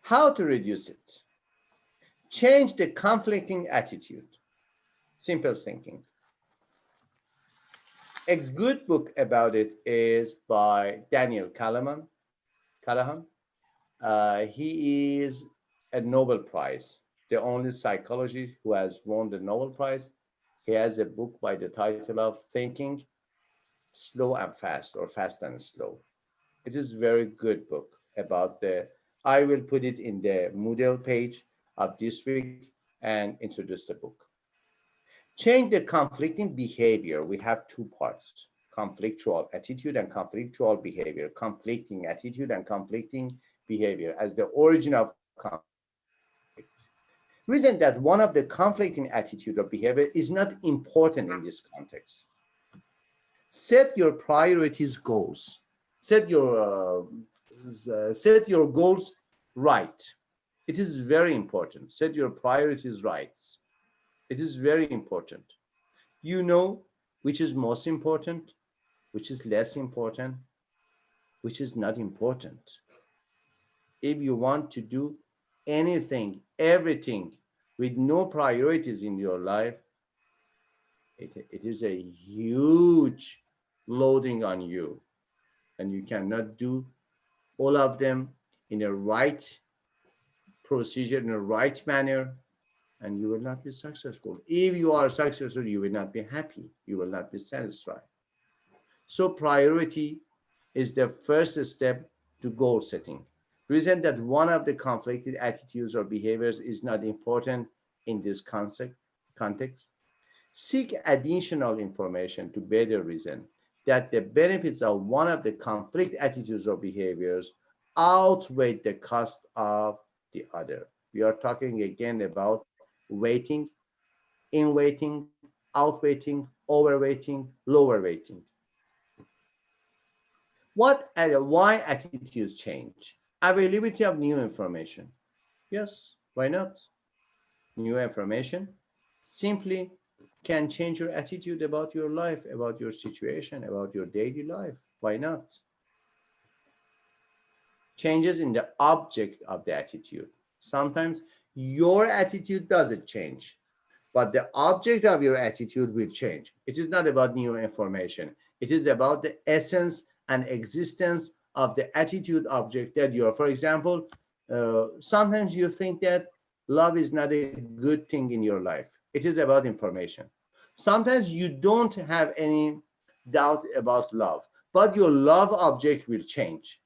How to reduce it? Change the conflicting attitude. Simple thinking. A good book about it is by Daniel Callahan. He is a Nobel Prize, the only psychologist who has won the Nobel Prize. He has a book by the title of Thinking Slow and Fast, or Fast and Slow. It is a very good book about the, I will put it in the Moodle page of this week and introduce the book. Change the conflicting behavior. We have two parts: conflictual attitude and conflictual behavior. Conflicting attitude and conflicting behavior as the origin of conflict. Reason that one of the conflicting attitude or behavior is not important in this context. Set your priorities goals. Set your set your goals right. It is very important. Set your priorities right. It is very important. You know which is most important, which is less important, which is not important. If you want to do anything, everything with no priorities in your life, it is a huge loading on you, and you cannot do all of them in a right procedure, in a right manner, and you will not be successful. If you are successful, you will not be happy. You will not be satisfied. So priority is the first step to goal setting. Reason that one of the conflicted attitudes or behaviors is not important in this context. Seek additional information to better reason that the benefits of one of the conflict attitudes or behaviors outweigh the cost of the other. We are talking again about weighting, in weighting, outweighting, overweighting, lower weighting. What and why attitudes change? Availability of new information. Yes, why not? New information simply can change your attitude about your life, about your situation, about your daily life. Why not? Changes in the object of the attitude. Sometimes your attitude doesn't change, but the object of your attitude will change. It is not about new information. It is about the essence and existence of the attitude object that you are. For example, sometimes you think that love is not a good thing in your life. It is about information. Sometimes you don't have any doubt about love, but your love object will change.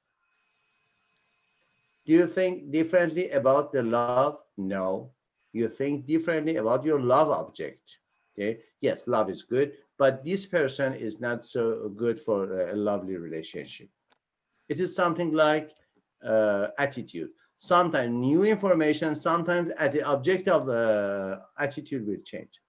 Do you think differently about the love? No. You think differently about your love object. Okay. Yes, love is good, but this person is not so good for a lovely relationship. It is something like attitude. Sometimes new information, sometimes at the object of attitude will change.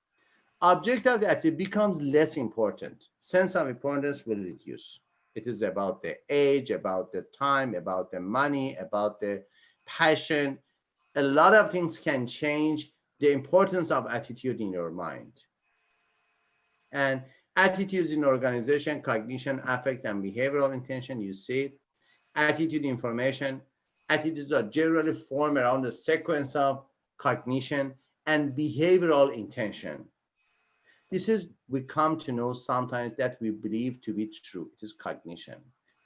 Object of the attitude becomes less important. Sense of importance will reduce. It is about the age, about the time, about the money, about the passion. A lot of things can change the importance of attitude in your mind. And attitudes in organization, cognition, affect, and behavioral intention, you see it. Attitude information. Attitudes are generally formed around the sequence of cognition and behavioral intention. This is, we come to know sometimes that we believe to be true. It is cognition.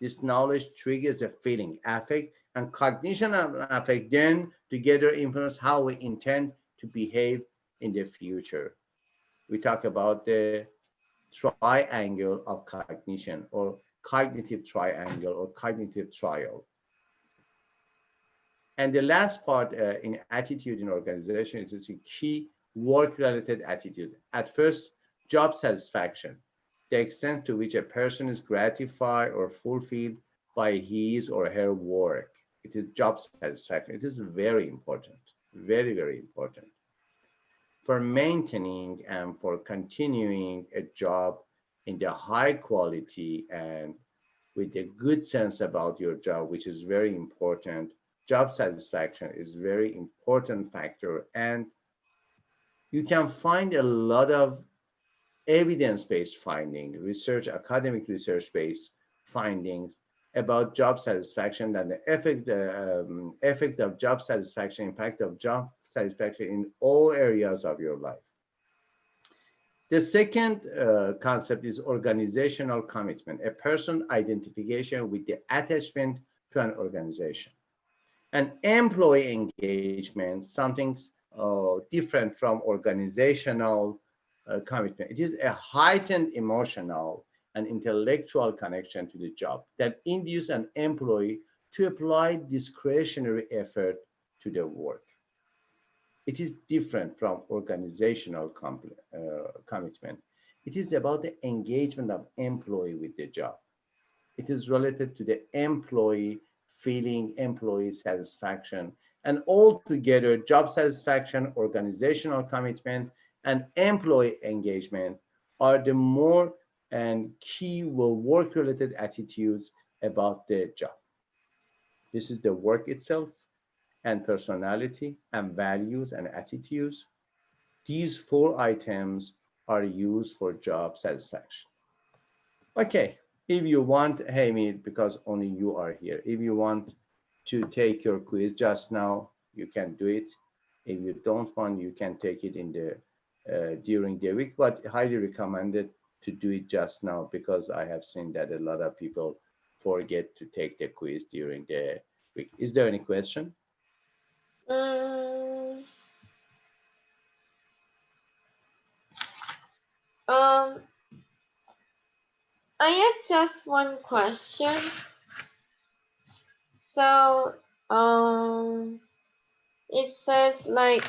This knowledge triggers a feeling, affect, and cognition and affect then together influence how we intend to behave in the future. We talk about the triangle of cognition or cognitive triangle or cognitive trial. And the last part in attitude in organization is a key work-related attitude. At first, job satisfaction, the extent to which a person is gratified or fulfilled by his or her work. It is job satisfaction. It is very important, very, very important for maintaining and for continuing a job in the high quality and with a good sense about your job, which is very important. Job satisfaction is very important factor, and you can find a lot of evidence-based finding, research, academic research-based findings about job satisfaction and the effect of job satisfaction, impact of job satisfaction in all areas of your life. The second concept is organizational commitment, a person identification with the attachment to an organization. And employee engagement, something different from organizational commitment. It is a heightened emotional and intellectual connection to the job that induces an employee to apply discretionary effort to their work. It is different from organizational commitment. It is about the engagement of employee with the job. It is related to the employee feeling, employee satisfaction, and altogether job satisfaction, organizational commitment, and employee engagement are the more and key work-related attitudes about the job. This is the work itself and personality and values and attitudes. These four items are used for job satisfaction. Okay, if you want, Hamid, because only you are here, if you want to take your quiz just now, you can do it. If you don't want, you can take it in the during the week, but highly recommended to do it just now because I have seen that a lot of people forget to take the quiz during the week. Is there any question? Mm, I have just one question. So, it says like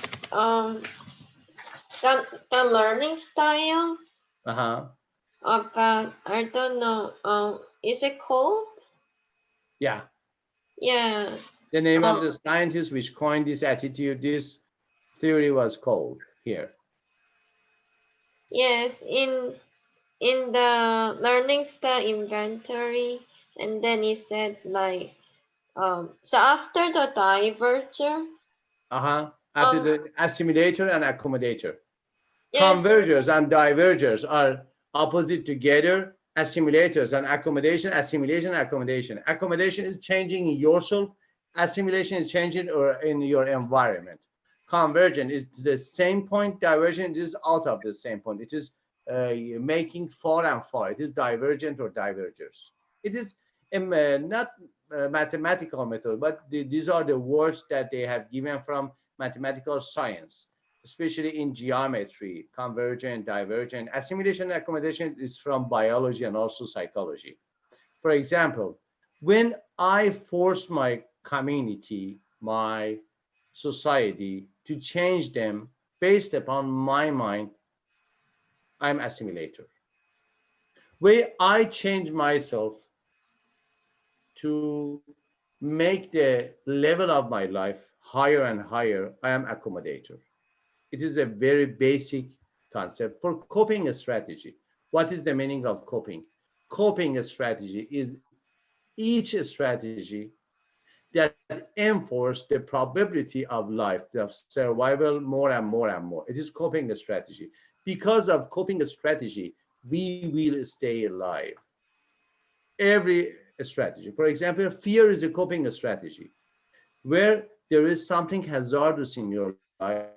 the learning style Uh-huh. about, I don't know, is it called? Yeah. Yeah. The name of the scientist which coined this attitude, this theory was called here. Yes, in the learning style inventory, and then it said like so after the diverger. Uh-huh. After the assimilator and accommodator. Yes. Convergers and divergers are opposite together. Assimilators and accommodation, assimilation, accommodation. Accommodation is changing yourself. Assimilation is changing or in your environment. Convergent is the same point. Divergent is out of the same point. It is making far and far. It is divergent or divergers. It is not a mathematical method, but these are the words that they have given from mathematical science, especially in geometry, convergent, divergent. Assimilation and accommodation is from biology and also psychology. For example, when I force my community, my society to change them based upon my mind, I'm assimilator. When I change myself to make the level of my life higher and higher, I am accommodator. It is a very basic concept for coping strategy. What is the meaning of coping? Coping strategy is each strategy that enforces the probability of life, of survival more and more and more. It is coping strategy. Because of coping strategy, we will stay alive. Every strategy. For example, fear is a coping strategy. Where there is something hazardous in your life,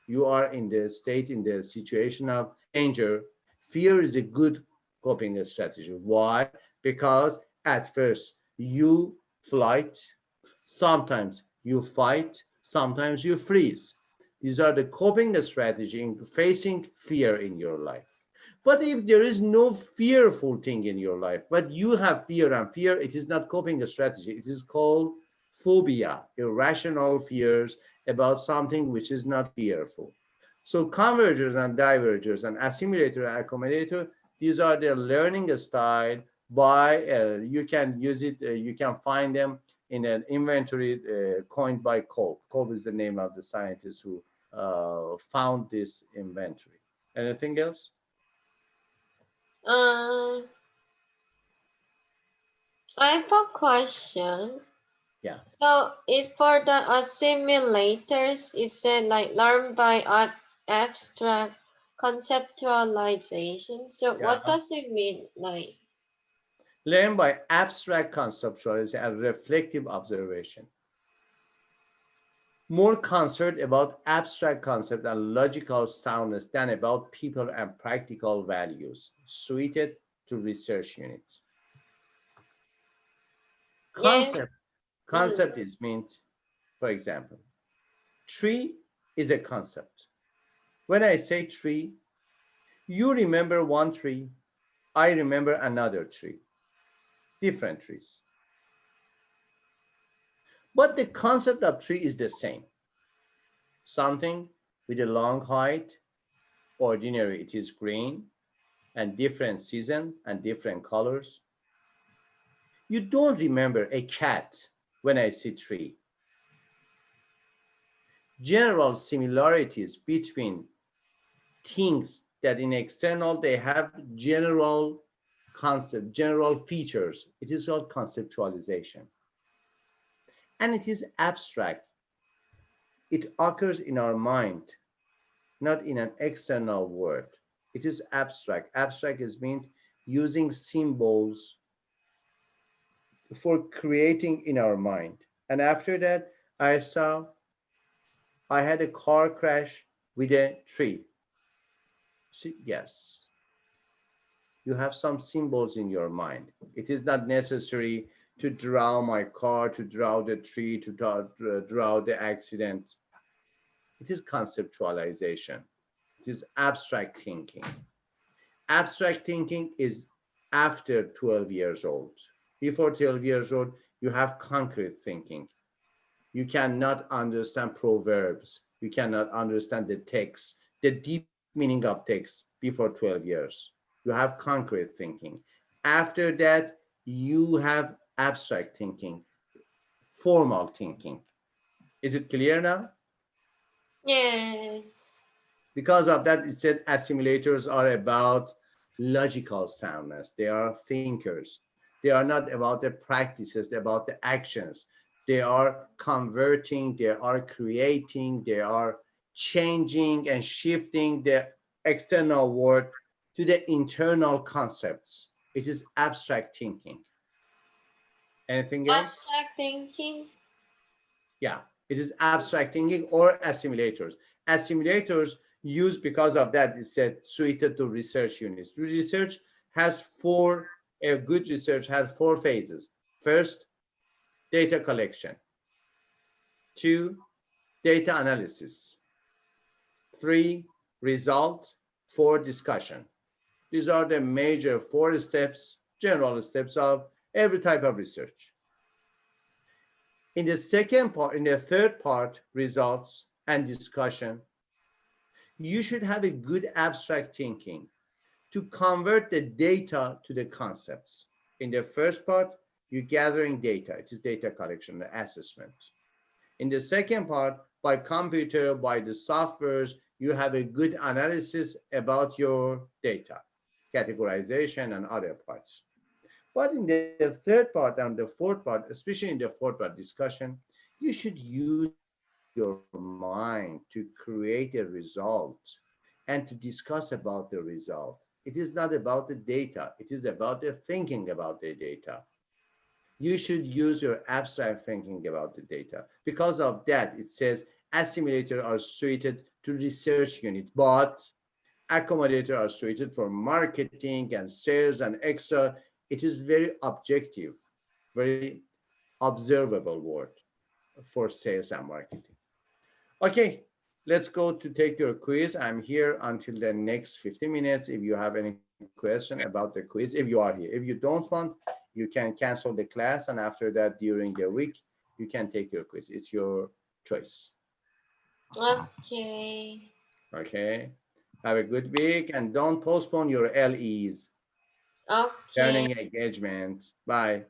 you are in the state, in the situation of danger, fear is a good coping strategy. Why? because at first you flight, sometimes you fight, sometimes you freeze. These are the coping strategy in facing fear in your life. But if there is no fearful thing in your life, but you have fear, and fear, it is not coping strategy. It is called phobia, irrational fears about something which is not fearful. So convergers and divergers and assimilator and accommodator, these are the learning style by, you can use it, you can find them in an inventory coined by Kolb. Kolb is the name of the scientist who found this inventory. Anything else? I have a question. Yeah. So it's for the assimilators. It said like learn by abstract conceptualization. So Yeah. what does it mean? Like, Learn by abstract conceptualization and reflective observation. More concerned about abstract concept and logical soundness than about people and practical values, suited to research units. yes. Concept is meant, for example, tree is a concept. When I say tree, you remember one tree, I remember another tree, different trees. But the concept of tree is the same. Something with a long height, ordinary it is green, and different season and different colors. You don't remember a cat when I see tree. General similarities between things that in external they have general concept, general features. It is called conceptualization. And it is abstract. It occurs in our mind, not in an external world. It is abstract. Abstract is meant using symbols for creating in our mind. And after that, I had a car crash with a tree. See, yes, you have some symbols in your mind. It is not necessary to draw my car, to draw the tree, to draw the accident. It is conceptualization. It is abstract thinking. Abstract thinking is after 12 years old. Before 12 years old, you have concrete thinking. You cannot understand proverbs. You cannot understand the text, the deep meaning of text before 12 years. You have concrete thinking. After that, you have abstract thinking, formal thinking. Is it clear now? Yes. Because of that, it said assimilators are about logical soundness. They are thinkers. They are not about the practices, they're about the actions. They are converting, they are creating, they are changing and shifting the external world to the internal concepts. It is abstract thinking. Anything else? Abstract thinking. Yeah, it is abstract thinking or assimilators. Assimilators use, because of that, it said suited to research units. Research has a good research has four phases. First, data collection. Two, data analysis. Three, result. Four, discussion. These are the major four steps, general steps of every type of research. In the third part, results and discussion, you should have a good abstract thinking to convert the data to the concepts. In the first part, you're gathering data. It is data collection, the assessment. In the second part, by computer, by the softwares, you have a good analysis about your data, categorization and other parts. But in the third part and the fourth part, especially in the fourth part discussion, you should use your mind to create a result and to discuss about the result. It is not about the data. It is about the thinking about the data. You should use your abstract thinking about the data. Because of that, it says assimilator are suited to research unit, but accommodator are suited for marketing and sales and extra It is very objective, very observable word for sales and marketing. Okay, let's go to take your quiz. I'm here until the next 15 minutes. If you have any question about the quiz, if you are here. If you don't want, you can cancel the class, and after that, during the week, you can take your quiz. It's your choice. Okay. Okay. Have a good week, and don't postpone your LEs, Okay. learning engagement. Bye.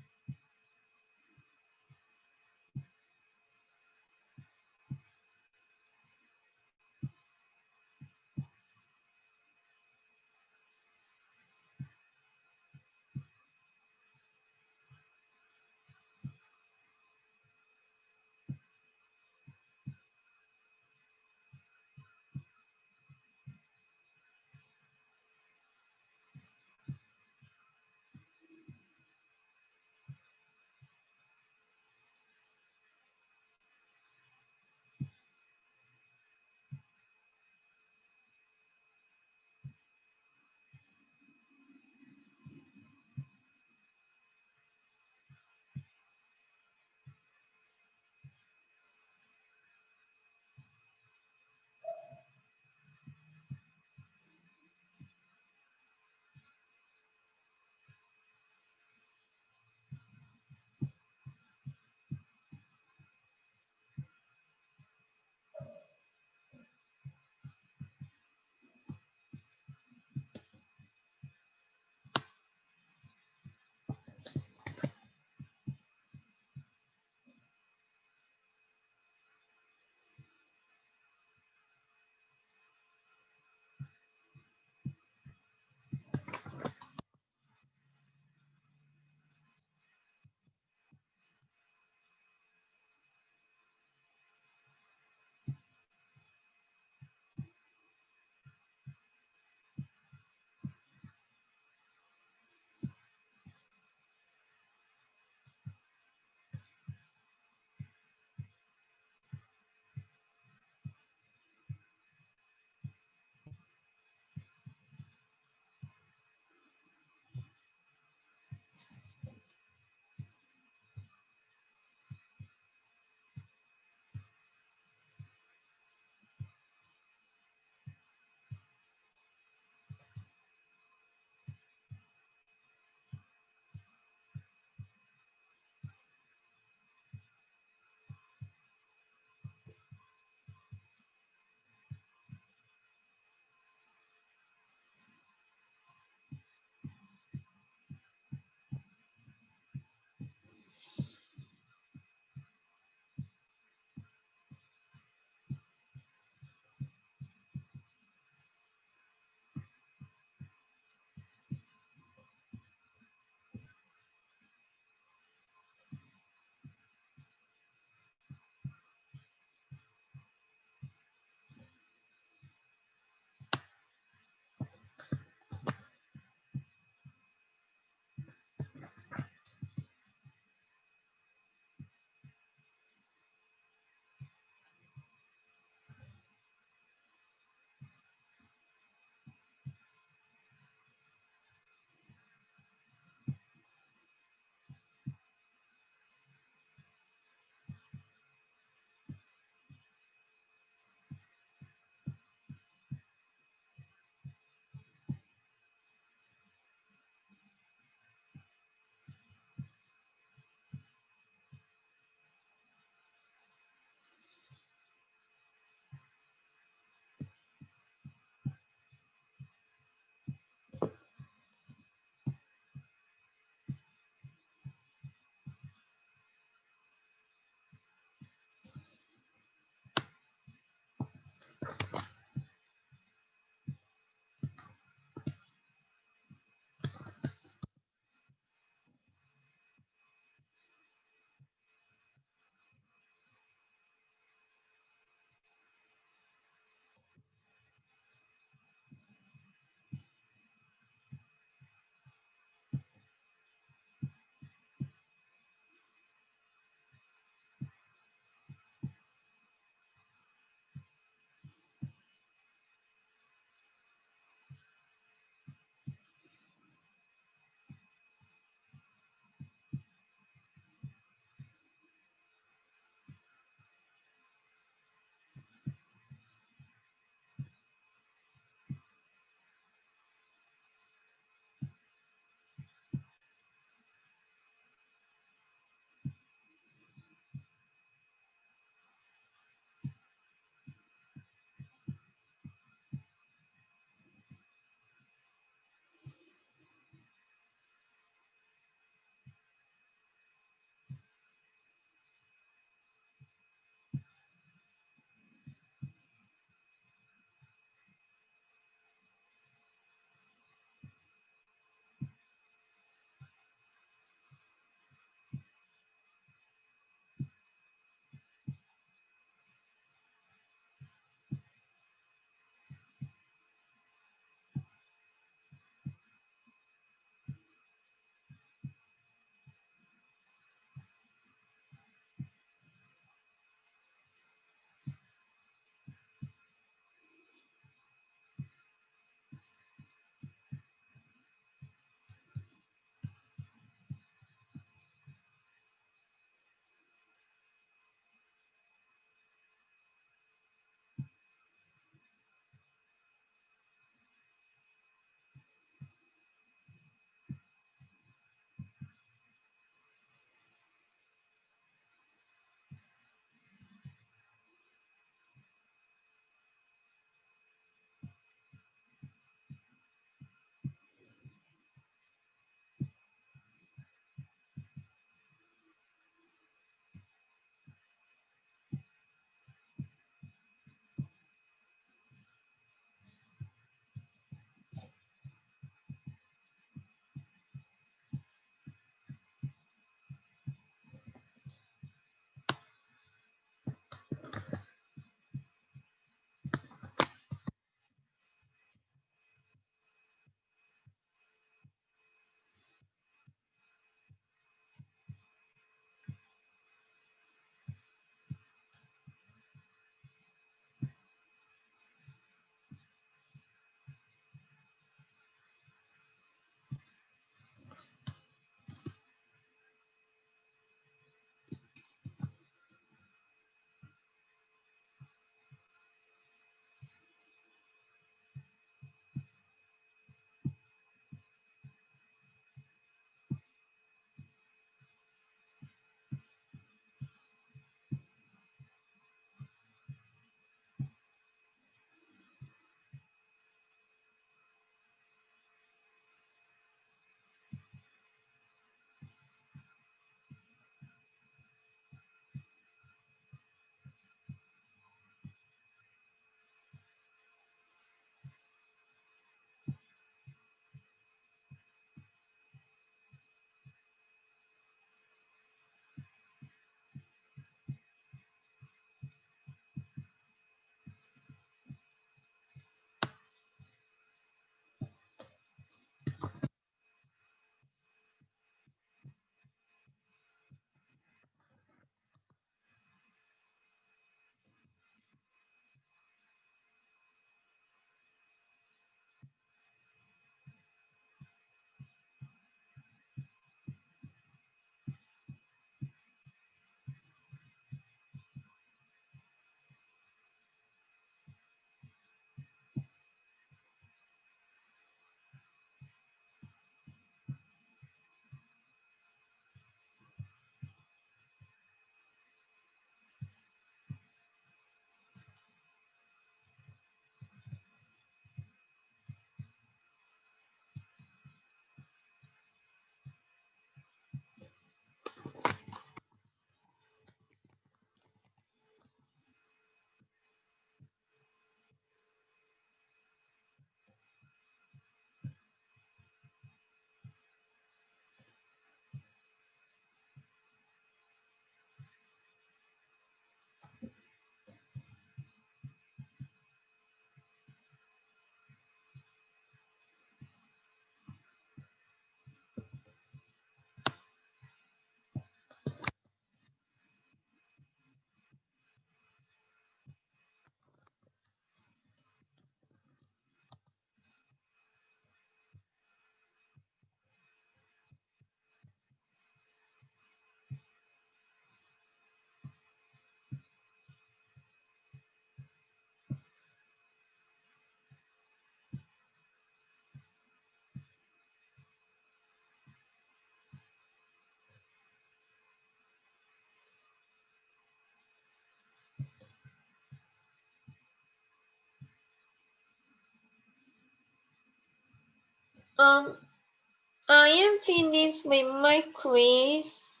I am finished with my quiz.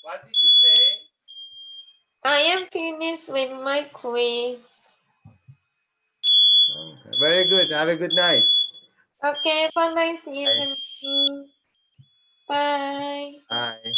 What did you say? I am finished with my quiz. Very good. Have a good night. Okay, have a nice evening. Bye. Bye.